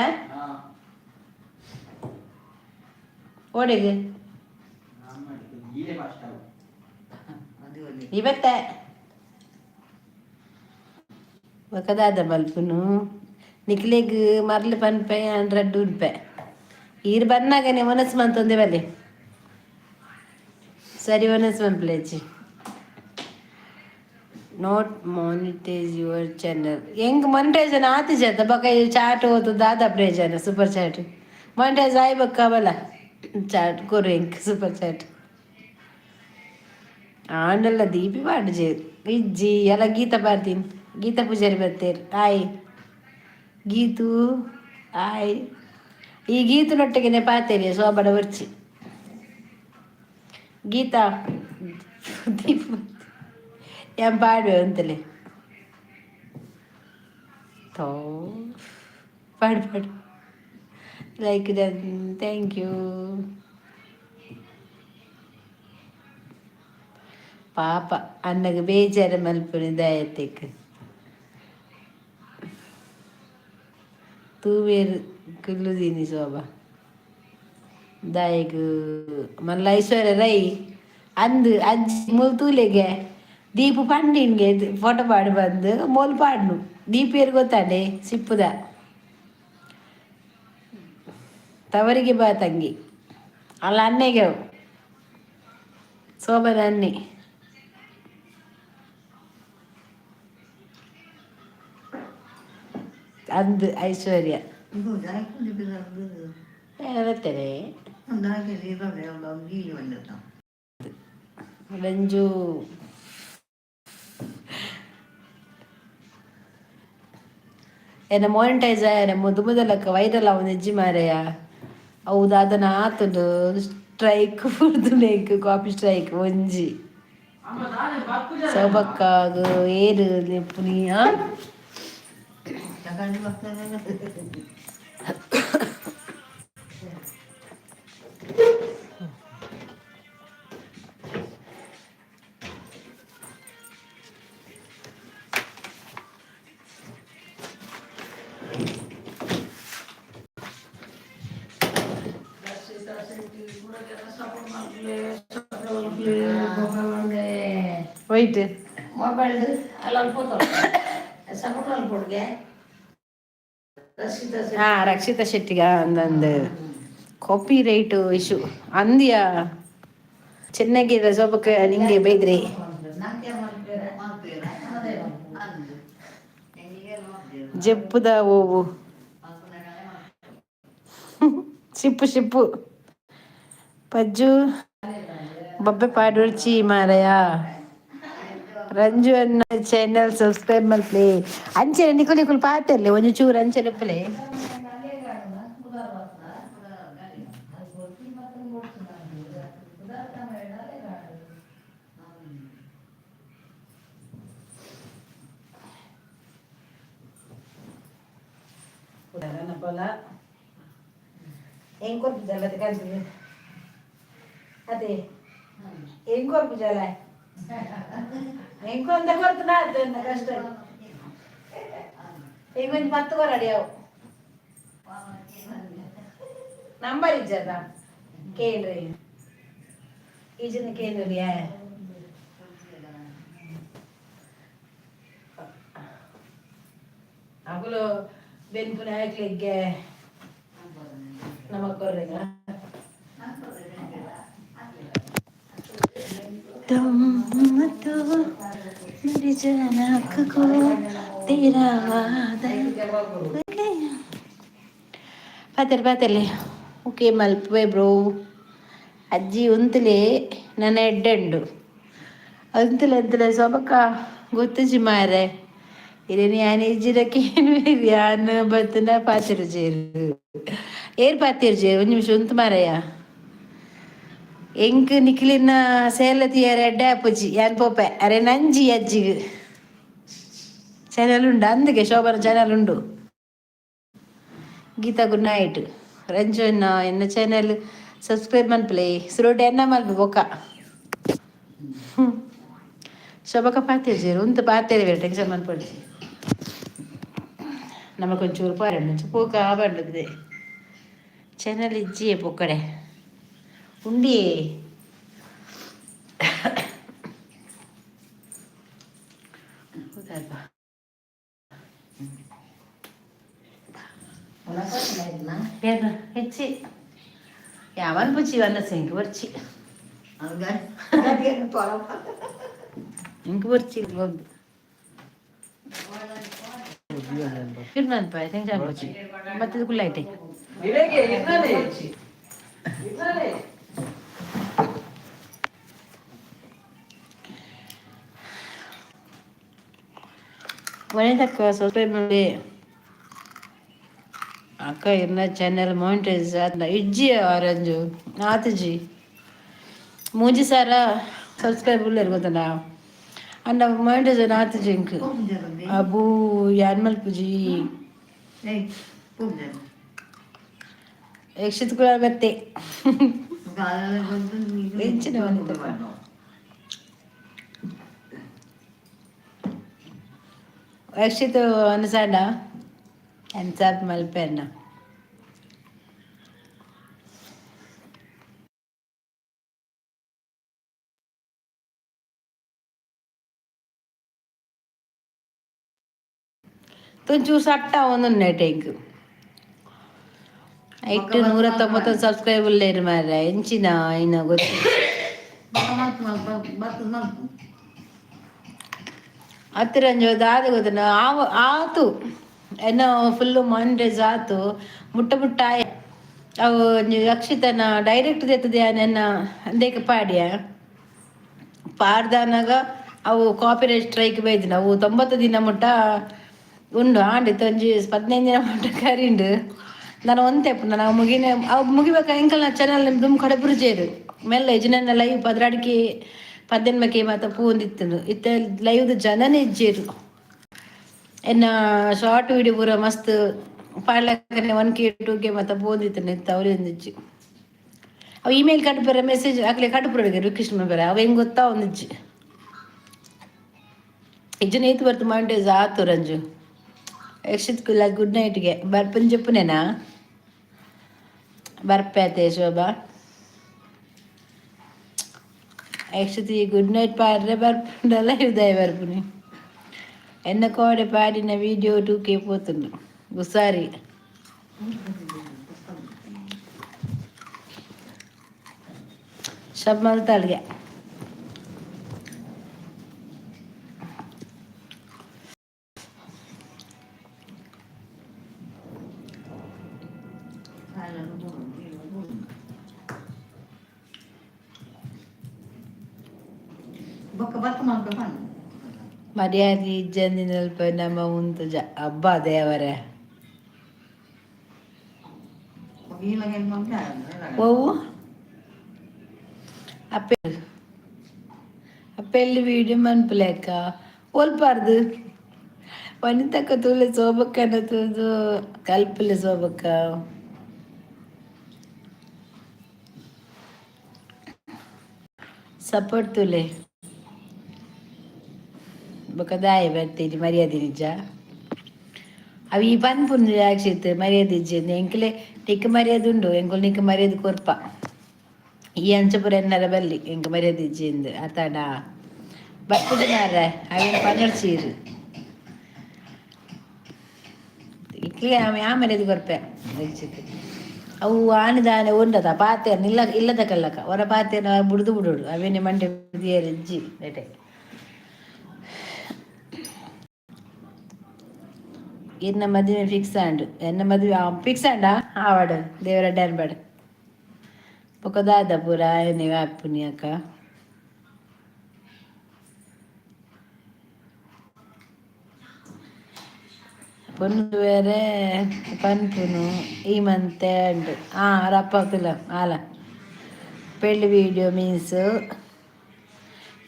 ಓಡಿಗೆ ಇವತ್ತೆ ಒಕ್ಕದಾದ ಬಲ್ಪುನು ನಿಕ್ಲಿಗ್ ಮರ್ಲು ಪನ್ಪೆ 100 ರೂಪಾಯಿ ಈರು ಬನ್ನಾಗನೆ ಒನಸ್ ಮಂತೊಂದೆ ಬಲೆ ಸರಿ ಒನಸ್ ಮನ್ಪ್ಲೇಚಿ ನಾಟ್ ಮಾನಿಟೈಸ್ ಯುವರ್ ಚಾನಲ್ ಹೆಂಗ್ ಮಾನಿಟೈಸನ್ ಆತಿ ಜಾತ ಬಕ ಚಾಟ್ ಹೋತು ದಾದಾ ಪ್ರೇಜನ ಸೂಪರ್ ಚಾಟ್ ಮಾನಿಟೈಸ್ ಆಯ್ ಬಕ್ಕ ಬಲ ಚಾಟ್ ಕೊರು ಹೆಂಗ್ ಸೂಪರ್ ಚಾಟ್ ಆಂಡಲ್ಲ ದೀಪಿ ಪಾಡು ಜೇ ಇಜ್ಜಿ ಎಲ್ಲ ಗೀತ ಪಾಡ್ತೀನಿ ಗೀತಾ ಪೂಜಾರಿ ಬರ್ತೀರಿ ಆಯ್ ಗೀತು ಆಯ್ ಈ ಗೀತನೊಟ್ಟಿಗೆ ಪಾತೇರಿ ಶೋಭನ ಬರ್ಚಿ ಗೀತಾ ದೀಪ ഞാൻ പാടുവോ എന്തല്ലേ തോ പാട് പാട് ലൈക്ക് താങ്ക് യു ಪಾಪ ಅನ್ನಗೆ ಬೇಜಾರ ಮಲ್ಪುನಿ ದಾಯತೆಕ್ ತೂವೇರು ಕುಲ್ಲುದೀನಿ ಶೋಭ ದಾಯಗ್ ಮಲ್ಲ ಐಶ್ವರ್ಯ ರೈ ಅಂದು ಅಜ್ಜಿ ಮುಲ್ತೂಲೆಗೆ ದೀಪು ಪಂಡಿನ್ಗೆ ಫೋಟೋ ಪಾಡಿ ಬಂದು ಮೋಲ್ ಪಾಡ್ನು ದೀಪಿಯರ್ ಗೊತ್ತಾಡೆ ಸಿಪ್ಪುದ ತವರಿಗೆ ಬಾ ತಂಗಿ ಅಲ್ಲ ಅನ್ನೆಗೆ ಶೋಭನ ಅನ್ನೆ ಅಂದು ಐಶ್ವರ್ಯ ಬರ್ತೇನೆ ರಂಜು ಎನ್ನ ಮಾನಿಟೈಸ್ ಆಯನ ಮೊದಲಕ್ಕ ವೈರಲ್ ಅವನ ಹೆಜ್ಜಿ ಮಾರೆಯ ಹೌದು ಅದನ್ನ ಆತುಂಡು ಸ್ಟ್ರೈಕ್ ಫುಡ್ದುನೇಕ್ ಕಾಪಿ ಸ್ಟ್ರೈಕ್ ಒಂಜಿ ಸೊಬಕ್ಕಾಗ ಏರು ಲೆಪ್ಪುನಿ ವೈಟ್ ಮೊಬೈಲ್ ಅಲ್ಲ ಸಪೋರ್ಟ್ ಹಾ ರಕ್ಷಿತಾ ಶೆಟ್ಟಿಗ ಅಂದಂದು ಕಾಪಿ ರೈಟ್ ಇಶ್ಯೂ ಅಂದಿಯ ಚೆನ್ನಾಗಿರ ಸೊಬಕ್ಕೆ ನಿಂಗೆ ಬೈದ್ರಿ ಜಪ್ಪುದ ಓವು ಶಿಪ್ಪು ಶಿಪ್ಪು ಪಜ್ಜು ಬೊಬ್ಬೆ ಪಾಡುರ್ಚಿ ಮಾರಯ ರಂಜು ಅನ್ನ ಚಾನೆಲ್ ಸಬ್ಸ್ಕ್ರೈಬ್ ಮಲ್ಪ್ಲೆ ಅಂಚೆ ನಿಕುಲ್ ನಿಕುಲ್ ಪಾತರ್ಲೆ ಒಂಜಿ ಚೂರು ಅಂಚೆ ನಿಪ್ಪಲೆ ఏం కొరకు జల్లది కలిసి అదే ఏం కొరకు జల ఏం కొంత కొడుతున్నా ఎంత కష్టం ఏం కొంచెం పత్తుకో రెడీ అవు నంబర్ ఇచ్చేద్దాం కేంద్ర ఇచ్చిన కేంద్ర ಅವುಲು ಬೆನ್ಪುನ ಹಾಕ್ಲಿಕ್ಕೆ ನಮ್ಮ ಕೊರ್ರೆಗ ಮತ್ತು ಮರಿಜನಕ್ಕೂ ತೀರವಾದ ಪಾತಲ್ಲಿ ಓಕೆ ಮಲ್ಪೆ ಬ್ರೋ ಅಜ್ಜಿ ಉಂತಲೇ ನನ್ನ ಎಡ್ಡೆಂಡು ಅಂತಲೇ ಸೊಬಕ ಗೊತ್ತಜಿ ಮಾರೆ ಇರೇನು ഞാൻ ഇജിരൊക്കെ ഞാൻ ബത്തുന്ന പാത്തിരു ചേരു ഏർ പാത്തിരു ചേരു ഒരു നിമിഷം ഒന്ന് മറയാ എനിക്ക് നിക്കലിന്ന സേലത്തിയ റെഡ് ആപ്പച്ചി ഞാൻ പോപ്പെ അരെ നഞ്ചി അജ്ജിക്ക് ചാനലുണ്ട് అందుకే ശോഭന ചാനലുണ്ട് ಗೀತಾ ಗುಡ್ ನೈಟ್ ರಂಜನ್ ಎನ್ನ ಚಾನೆಲ್ ಸಬ್ಸ್ಕ್ರೈಬ್ ಮನ್ಪಲೇ ಸುರೋಟ ಎನ್ನ ಮಲ್ಪ ಬೊಕ್ಕ ಶೋಭಕ ಪಾತೇರು ಸೇರು ಉಂತ ಪಾತೇರು ಬೇರೆ ಟೆನ್ಷನ್ ಮನ್ಪಡಿ ನಮಗೆ ಒಂಚೂರು ಪಾರಂಡು ಪೂಕ ಬಂಡದೆ ಚಾನಲ್ ಇಜ್ಜಿಯೇ ಪೊಕ್ಕಡೆ ಉಂಡಿಯೇ ಹೆಚ್ಚಿ ಯಾವನ್ ಬುಚ್ಚಿ ವನ್ನ ಇಂಕ ಬರ್ಚಿ ಇಂಕ ಬರ್ಚಿ ಒಂದು ಇರ್ನನ್ ಪಾಯ್ ಥ್ಯಾಂಕ್ ಯು ಬುಚ್ಚಿ ಮತ್ತೆ ಇದು ಕುಲ್ಲೈತೆ ಮನೆ ತಕ್ಕ ಸಬ್ಸ್ಕ್ರೈಬ್ ಮಾಡಿ ಅಕ್ಕ ಇರ್ನ ಚಾನೆಲ್ ಮಾನಿಟೈಸ್ ಆದ ಇಜ್ಜಿ ಆರಂಜು ಆತಜಿ ಮೂಜಿ ಸಾರ ಸಬ್ಸ್ಕ್ರೈಬ್ ಉಳ್ಳೇರು ಗೊತ್ತನ ಅಂಡ ಮಾನಿಟೈಸ್ ಆತಜಿ ಇಂಕ್ ಅಬು ಯಾನ್ಮಲ್ ಪೂಜಿ ಯಕ್ಷಿತ್ ಕೂಡ ಬತ್ತೆ ಹೆಚ್ಚಿನ ಬಂದಿದ್ದಪ್ಪ ಯಕ್ಷಿತ್ ಅನ್ಸಾಡ ಅನ್ಸಾದ್ ಮಲ್ಪೆನ್ನ ತೊಂಚೂರು ಸಟ್ಟ ಒಂದೊಂದು ಟ್ಯಾಂಕ್ 890 ಸಬ್ಸ್ಕ್ರೈಬ್ ಇಲ್ಲೇರು ಮಾರ್ರೆ ಎಂಚಿನ ಇನ್ನ ಗೊತ್ತು ಹತ್ತಿರಂಜು ದಾದ ಗೊತ್ತನ ಆತು ಏನೋ ಫುಲ್ಲು ಮಾನಿಟೈಸ್ ಆತು ಮುಟ್ಟ ಆಯ ಅವು ಯಕ್ಷಿತನ ಡೈರೆಕ್ಟ್ ತೆತ್ತದೆ ನನ್ನ ಅಂದೇಕ ಪಾಡ್ಯ ಪಾಡ್ದಾನಾಗ ಅವು ಕಾಪಿರೈಟ್ ಸ್ಟ್ರೈಕ್ ಬೈದಿನ ಅವು 90 ದಿನ ಮುಟ್ಟ ಉಂಡು ಆಂಡಿ ತಂಜಿ 15 ದಿನ ಮುಟ್ಟ ಕರಿಂಡು ನಾನು ಒಂತೆಪ್ಪು ನಾನು ಅವು ಮುಗಿಬೇಕು ಎಂಕಲ್ ನಾ ಚಾನಲ್ ದುಮ್ ಕಡೆ ಬುರ್ಜೇರು ಮೆಲ್ಲ ಇಜನ ಲೈವ್ ಪದ್ರಾಡಿಕೆ ಪದ್ದೆನ್ಮಕ್ಕೆ ಮಾತ ಪೂಂದಿತ್ತು ಇತ್ತ ಲೈವ್ದು ಜನನೇ ಇಜ್ಜೇರು ಎನ್ನ ಶಾರ್ಟ್ ವಿಡಿಯೋ ಪೂರ ಮಸ್ತ್ ಪಾಡ್ಲಕ್ಕನೆ 1K 2K ಮಾತ ಪೂಂದಿತ್ತು ಇತ್ತು ಅವ್ರು ಒಂದಿಜ್ಜಿ ಅವು ಇಮೇಲ್ ಕಟ್ಪರ ಮೆಸೇಜ್ ಆಗ್ಲೇ ಕಟ್ಪುರಗೆ ರಿಕ್ವೆಸ್ಟ್ ಬೇರೆ ಅವ ಹೆಂಗೆ ಗೊತ್ತಾ ಒಂದಿಜ್ಜಿ ಇಜ್ಜನ ಏತು ಬರ್ತು ಮಾನಿಟೈಸ್ ಆತು ರಂಜು ಯಕ್ಷಿತ್ ಕುಲ್ಲ ಗುಡ್ ನೈಟ್ಗೆ ಬರ್ಪನ್ చెప్పునేనా ಬರ್ಪೇತೆ ಶೋಭಾ ಯಕ್ಷಿತಿ ಗುಡ್ ನೈಟ್ ಪಾಡ್ರೆ ಬರ್ಪುಂಡಲ್ಲ ಉದಯ ಬರ್ಪುನಿ ಎನ್ನ ಕೋಡೆ ಪಾಡಿನ ವಿಡಿಯೋ 2K పోతుండు గుసారి ಶಬ್ಮಲ್ ತಳ್ಗೆ ಮರ್ಯಾದೆ ಇಜ್ಜಂದಿನಲ್ಪ ನಮ್ಮ ಉಂತು ಹಬ್ಬ ದೇವರೇ ಓವು ಅಪ್ಪೆಲ್ಲಿ ವೀಡಿಯೋ ಮನ್ಪಲೇಕ ಓಲ್ಪಾರ್ದು ವನಿತಕ್ಕ ತೂಲೆ ಸೋಬಕ್ಕನ ತೂದು ಕಲ್ಪಲೆ ಸೋಬಕ್ಕ ಸಪೋರ್ಟ್ ತುಲೆ ಬೊಕ ದಾಯ ಬರ್ತೀನಿ ಮರ್ಯಾದೆ ನಿಜ ಅವು ಈ ಪನ್ಪುಂಡು ಯಾಕ್ಷಿತ್ ಮರ್ಯಾದೆ ಇಜ್ಜೆಂದು ಎಂಕ್ಲೆ ನಿಕ್ ಮರ್ಯಾದೆ ಉಂಡು ಎಂಕುಲು ನಿಕ್ ಮರ್ಯಾದೆ ಕೊರ್ಪ ಈ ಅಂಚಪುರ ಎನ್ನರ ಬಲ್ಲಿ ಎಂಕ್ ಮರ್ಯಾದೆ ಇಜ್ಜೆಂದು ಆತಾಡ ಬರ್ತದೆ ಮಾರ ಅವೇನು ಪನ್ನೊಡು ಸೀರು ಇಕ್ಲಿಗೆ ಆ ಮರ್ಯಾದೆ ಕೊರ್ಪೆ ಅವು ಆನೆದಾನೆ ಉಂಡದ ಪಾತೆಯನ್ನು ಇಲ್ಲದ ಕಲ್ಲಕ ಹೊರ ಪಾತೆಯನ್ನು ಬುಡ್ದು ಬಿಡೋಡು ಅವೇನೆ ಮಂಡೆ ಬಿದಿಯರು ಇಜ್ಜಿ ನೆಟೆ ಇನ್ನ ಮದುವೆ ಫಿಕ್ಸ್ ಆಂಡು ಎನ್ನ ಮದುವೆ ಫಿಕ್ಸ್ ಆಂಡ ಆವಾಡು ದೇವರ ಡ್ಯಾನ್ಬೇಡ ಪೊಕದಾದ ಪೂರ ನೀವು ಹಾಕ್ಪುನಿ ಅಕ್ಕ ಪೊಂದು ಬೇರೆ ಪನ್ಪುನು ಈ ಮಂತ್ ಉಂಡು ರಪ್ಪಕ್ಕಿಲ್ಲ ಆಲ ಪೆಳ್ಳಿ video means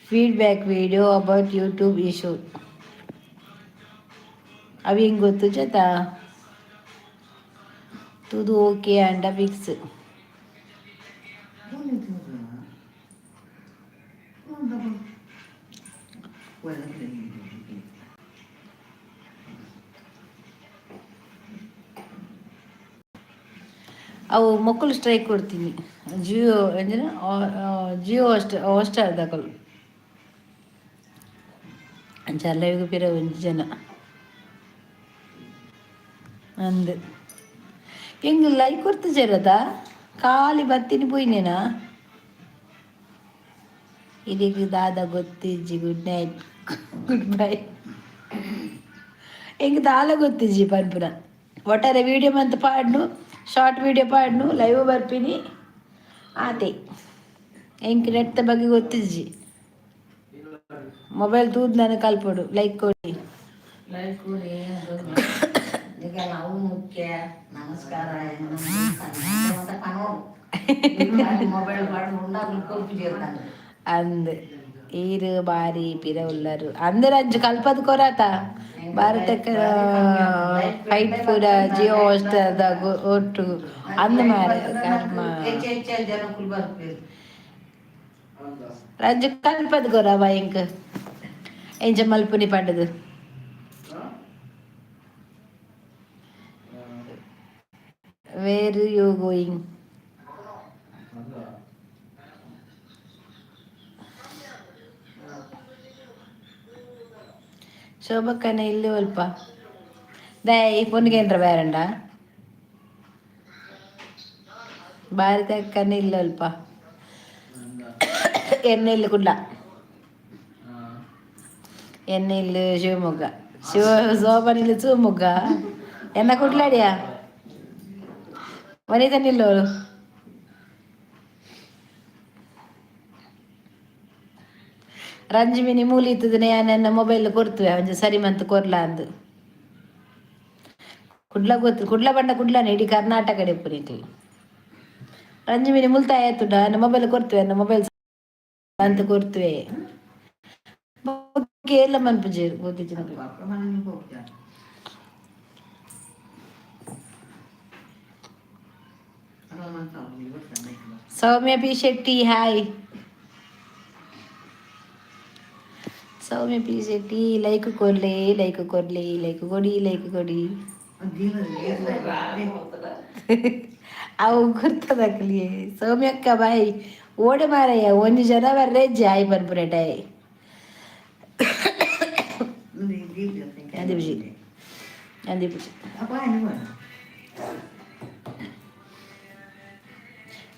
feedback video about YouTube issue ಅವು ಹಿಂಗೆ ಗೊತ್ತು ಜೊತಾ ತುದು ಓಕೆ ಅಂಡ ಫಿಕ್ಸ್ ಅವು ಮಕ್ಕಳು ಸ್ಟ್ರೈಕ್ ಕೊಡ್ತೀನಿ ಜಿಯೋ ಎಂಜಿನ ಜಿಯೋ ಹಾಟ್ಸ್ಟಾರ್ ತಗೊಳ್ಳು ಅಂಚಲ್ಲವಿಗೂ ಪಿರ ಒಂಜಿ ಜನ ಅಂದು ಹೆಂಗೆ ಲೈಕ್ ಕೊಡ್ತು ಜರದ ಖಾಲಿ ಬತ್ತೀನಿ ಪೋಯ್ನೇನಾ ಇದೀಗ ದಾದ ಗೊತ್ತಿಜ್ಜಿ ಗುಡ್ ನೈಟ್ ಗುಡ್ ಬೈ ಹೆಂಗೆ ದಾಲ ಗೊತ್ತಿಜ್ಜಿ ಪನ್ಪುರ ಒಟ್ಟಾರೆ ವೀಡಿಯೋ ಮಂತ್ ಪಾಡ್ನು ಶಾರ್ಟ್ ವೀಡಿಯೋ ಪಾಡ್ನು ಲೈವ್ ಬರ್ಪಿನಿ ಆತೆ ಹೆಂಗೆ ನೆಟ್ಟ ಬಗ್ಗೆ ಗೊತ್ತಿಜ್ಜಿ ಮೊಬೈಲ್ ತೂದ್ ನನಗೆ ಕಲ್ಪಡು ಲೈಕ್ ಕೊಡಿ ಈಗ ನಾವು ಮುಖ್ಯ ನಮಸ್ಕಾರ ಮೊಬೈಲ್ ಪಾಡು ಉಂಡಾಗ್ಲು ಕೊಲ್ಪಿಜಿರ್ತಾನೆ ಅಂದ್ ಈರು ಬಾರಿ ಪಿರ ಉಳ್ಳರು ಅಂದ್ರೆ ಅಂಜು ಕಲ್ಪದ ಕೊರಾತ ಭಾರತಕ್ಕೆ ಫೈಟ್ ಪೂರ ಜಿಯೋ ಹಾಟ್ಸ್ಟಾರ್ದಾಗ ಒಟ್ಟು ಅಂದ ಮಾರ ಕರ್ಮ ರಂಜು ಕಲ್ಪದ ಕೊರ ಇಂಕ ಎಂಜ ಮಲ್ಪುನಿ ಪಂಡದು ವೇರ್ ಯು ಗೋಯಿಂಗ್ ಶೋಭಕ್ಕನ ಇಲ್ಲಿ ಸ್ವಲ್ಪ ದಯ ಪೊನ್ನಿಗೆ ಏನ್ರ ಬೇರಂಡ ಭಾರತ ಅಕ್ಕನ ಇಲ್ಲ ಸ್ವಲ್ಪ ಎಣ್ಣೆಲ್ಲಿ ಕುಡ್ಲ ಎಣ್ಣೆಲ್ಲಿ ಶಿವಮೊಗ್ಗ ಶೋಭನಿಲ್ಲಿ ಶಿವಮೊಗ್ಗ ಎನ್ನ ಕುಡ್ಲಾಡಿಯಾ ವನಿತನಿಲ್ಲೋಳು ರಂಜಿಮಿನಿ ಮೂಲಿ ಇತ್ತದನೆ ನನ್ನ ಮೊಬೈಲ್ ಕೊಡ್ತವೆ ಒಂಜ ಸರಿ ಮಂತ್ ಕೊರ್ಲ ಅಂದು ಕುಡ್ಲ ಗೊತ್ತು ಕುಡ್ಲ ಬಂಡ ಕುಡ್ಲಾನೆ ಇಡೀ ಕರ್ನಾಟಕ ಡೆಪ್ಪುನಿಕ್ಲಿ ರಂಜಿಮಿನಿ ಮುಲ್ತಾಯ ಆಯ್ತುಡ ನನ್ನ ಮೊಬೈಲ್ ಕೊಡ್ತವೆ ನನ್ನ ಮೊಬೈಲ್ ಅಂತ ಕೊಡ್ತವೆ ಎಲ್ಲ ಮನ್ಪುಜೇರು ಗೊತ್ತಿನ ಸೌಮ್ಯ ಪಿ ಶೆಟ್ಟಿ ಹಾಯ್ ಸೌಮ್ಯ ಪಿ ಶೆಟ್ಟಿ ಲೈಕ್ ಕೊಡ್ಲಿ ಲೈಕ್ ಕೊಡ್ಲಿ ಲೈಕ್ ಕೊಡಿ ಲೈಕ್ ಕೊಡಿ ಅವು ಗುರ್ತದಕ್ಲಿ ಸೌಮ್ಯಕ್ಕ ಬಾಯ್ ಓಡೆ ಮಾರಯ್ಯ ಒಂದು ಜನ ಬರ್ರೆ ಜಾಯ್ ಬರ್ಬುರಟಾಯ್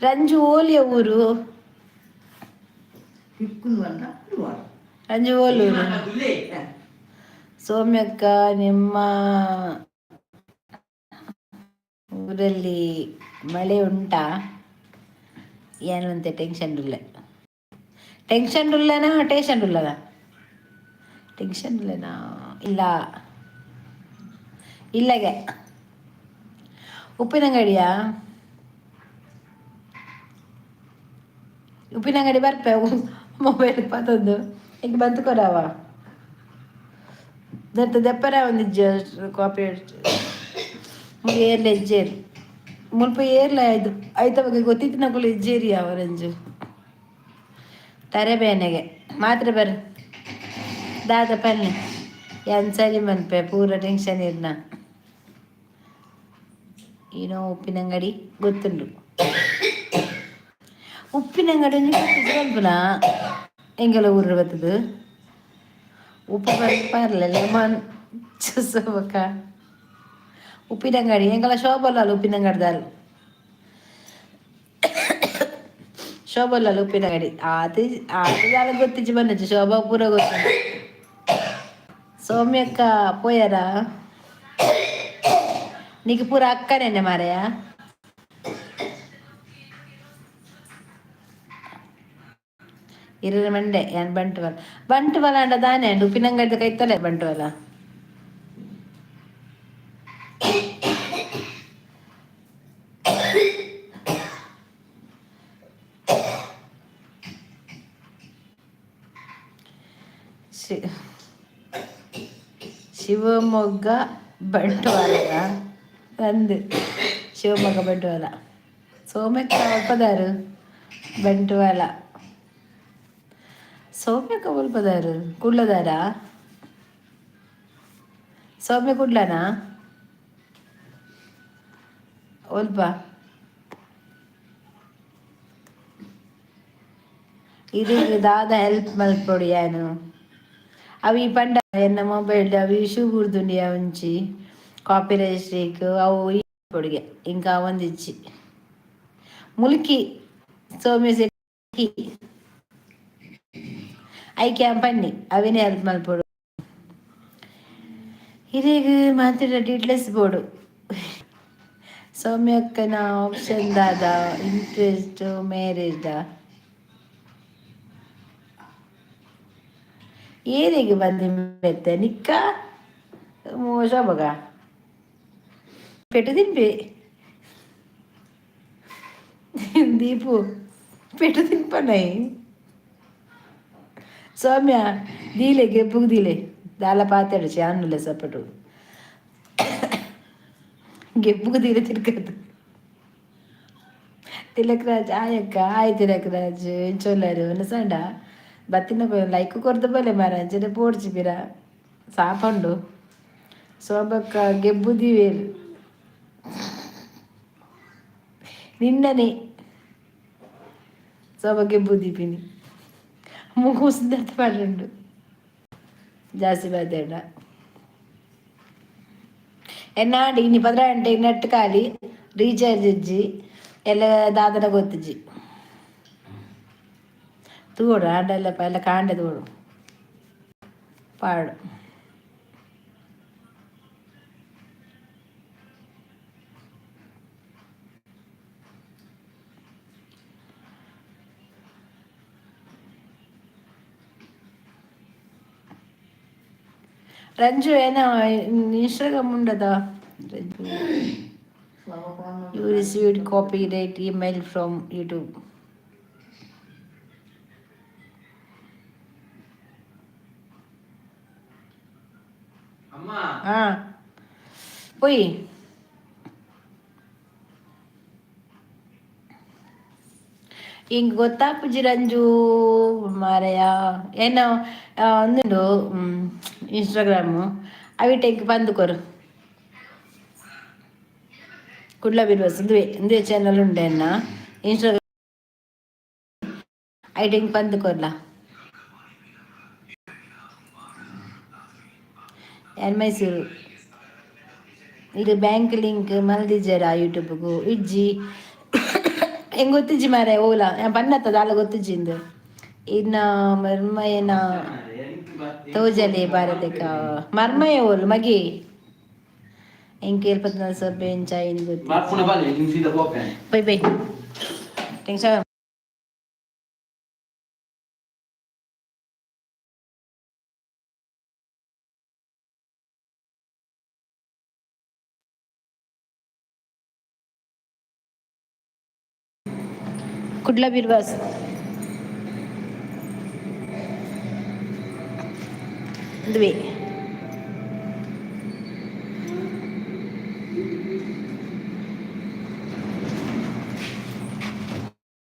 ರಂಜು ಓಲಿಯ ಊರು ರಂಜು ಓಲೂರು ಸೌಮ್ಯಕ್ಕ ನಿಮ್ಮ ಊರಲ್ಲಿ ಮಳೆ ಉಂಟಾ ಏನು ಅಂತ ಟೆನ್ಷನ್ ಇಲ್ಲನಾ ಟೆನ್ಷನ್ ಇಲ್ಲನಾ ಇಲ್ಲ ಇಲ್ಲಗೆ ಉಪ್ಪಿನಂಗಡಿಯಾ ಉಪ್ಪಿನಂಗಡಿ ಬರ್ಪೆ ಮೊಬೈಲ್ ಪತ್ತೊಂದು ಈಗ ಬಂತು ಕೊಡವ ದೆಪ್ಪರ ಒಂದು ಕಾಪಿ ಏರ್ಲ ಹೆಜ್ಜೇರಿ ಮುಲ್ಪ ಏರ್ಲ ಆಯ್ತು ಆಯ್ತ ಬಗ್ಗೆ ಗೊತ್ತಿತ್ತು ನಕಲು ಹೆಜ್ಜೇರಿ ಅವರಂಜು ತರೆಬೇನೆಗೆ ಮಾತ್ರ ಬರ್ ದಾದ ಪನ್ನೆ ಏನ್ ಸರಿ ಮನ್ಪೆ ಪೂರ ಟೆನ್ಷನ್ ಇರ್ನ ಏನೋ ಉಪ್ಪಿನಂಗಡಿ ಗೊತ್ತುಂಡು ಉಪ್ಪಿನಂಗಡಿ ಗೊತ್ತಿಲ್ಲ ಎಂಗೆಲ್ಲ ಊರ ಬರ್ತದು ಉಪ್ಪು ಬರ್ಪಾರಲ್ಲ ಲೆಮನ್ ಚುಸಬಕ್ಕ ಉಪ್ಪಿನಂಗಡಿ ಎಂಗೆಲ್ಲ ಶೋಭಲ್ಲ ಉಪ್ಪಿನಂಗಡಿದಾರು ಶೋಭಲ್ಲ ಉಪ್ಪಿನಂಗಡಿ ಅದು ಅದು ಗೊತ್ತಿಜ್ಜಿ ಬಂದಜ್ಜಿ ಶೋಭಾ ಪೂರ ಗೊತ್ತು ಸೌಮ್ಯಕ್ಕ ಪೋಯಾರ నీకు పూర అక్కనేనే మారయా ఇరవై మండే ఏం బంటువల అంట దానే అండి ఉప్పినంగడితో కైతలే బంటువల ಶಿವಮೊಗ್ಗ ಬಂಟ್ವಾಳ ಅಂದು ಶಿವಮೊಗ್ಗ ಬಂಟ್ವಾಳ ಸೌಮ್ಯಕ್ಕ ಒಲ್ಪದಾರು ಬಂಟ್ವಾಳ ಸೌಮ್ಯಕ್ಕ ಒಲ್ಪದಾರು ಕುಡ್ಲದಾರ ಸೌಮ್ಯ ಕುಡ್ಲನಾ ಒಲ್ಪ ಇದೀಗ ದಾದ ಹೆಲ್ಪ್ ಮಲ್ಪೊಡು ಏನು అవి పండ ఎన్న మొబైల్ అవి ఇష్యూ గుర్తుండే ఉంచి కాపీ రైట్ అವು పొడిగే ఇంకా వందిచ్చి ములికి సోమేసి ఐక్యాం పన్ని అవినే హెల్ప్ మల్పొడు ಇದೀಗ ಮಾತ್ರ ಡೀಟ್ಲೆಸ್ ಬೋರ್ಡು ಸೌಮ್ಯಕ್ಕನ ಆಪ್ಷನ್ ದಾದ ಇಂಟ್ರೆಸ್ಟ್ ಮ್ಯಾರೇಜ್ ದ ಏನಿಗೆ ಬಂದಿ ನಿಕ್ಕ ಶೋಭಗ పెట్టు తినిపి దీపు పెట్టు తినిపన్నాయి సౌమ్య దీలే గెప్పుకు దీలే దాల పాతాడు చానులే సప్పటు గెప్పుకు దీలే తిరగదు తిలకరాజ్ ఆయక్క ఆయ తిలకరాజ్ చొల్లారు నసండ ಬತ್ತಿನ ಲೈಕ್ ಕೊರ್ದ ಬಲೆ ಮಾರಂಚನೆ ಪೋಡ್ಚಿಬಿರ ಸಾಪಂಡು ಸೋಬಕ್ಕ ಗೆಬ್ಬುದಿವೇರು ನಿನ್ನನೆ ಸೋಬ ಗೆಬ್ಬುದಿಪಿನಿ ಮುಗುಸ್ದತ್ ಪಡುಂಡು ಜಾಸ್ತಿ ಬದ್ದೇಡ ಎನ್ನಾಡಿ ಇನ್ನು 10 ಗಂಟೆ ನೆಟ್ ಖಾಲಿ ರೀಚಾರ್ಜ್ ಇಜ್ಜಿ ಎಲ್ಲ ದಾದನ ಗೊತ್ತಿಜ್ಜಿ ತೂಡು ಆಡಲ್ಲಪ್ಪ ಎಲ್ಲ ಕಾಂಡೆ ತೋಡು ಪಾಡು ರಂಜು ಏನೋ ಇನ್ಸ್ಟಾಗ್ರಾಮ್ ఉండದ Ranju you received copyright email from YouTube పోయి ఇంక ಗೊತ್ತಾಪುಜಿ ರಂಜು ಮಾರಯ ಏನೋ ಒಂದುಂಡು ಇನ್ಸ್ಟಾಗ್ರಾಮು ಅವಿಟೆಂಕ್ ಬಂದುಕೊರು ಕುಡ್ಲ ಬಿರ್ಬಸ್ ಇಂದುವೆ ಚಾನಲ್ ಉಂಡೆ ಅನ್ನ ಇನ್ಸ್ಟಾಗ್ರಾಮ್ ಐಟೆಂಕ್ ಬಂದುಕೊರ್ಲ ಮೈಸೂರು ಇದು ಬ್ಯಾಂಕ್ ಲಿಂಕ್ ಮಲ್ದಿಜರ ಯೂಟ್ಯೂಬ್ಗೂ ಇಜ್ಜಿ ಹೆಂಗೆ ಗೊತ್ತಿಜ್ಜಿ ಮಾರೆ ಓಲಾ ಬನ್ನತ್ತದ ಅಲ್ಲ ಗೊತ್ತಿಜ್ಜಿಂದು ಇನ್ನ ಮರ್ಮಯನ ತೋಜಲೆ ಭಾರತಕ ಮರ್ಮಯ ಓಲು ಮಗಿ ಹೆಂಗೆ ಕೇಳ್ಪತ್ನ ಸ್ವಲ್ಪ ಎಂಚಾಯಿನ ಗೊತ್ತಿ ಬೈ ಬೈ ಟೆನ್ಷನ್ कुठला बिरवास द्वे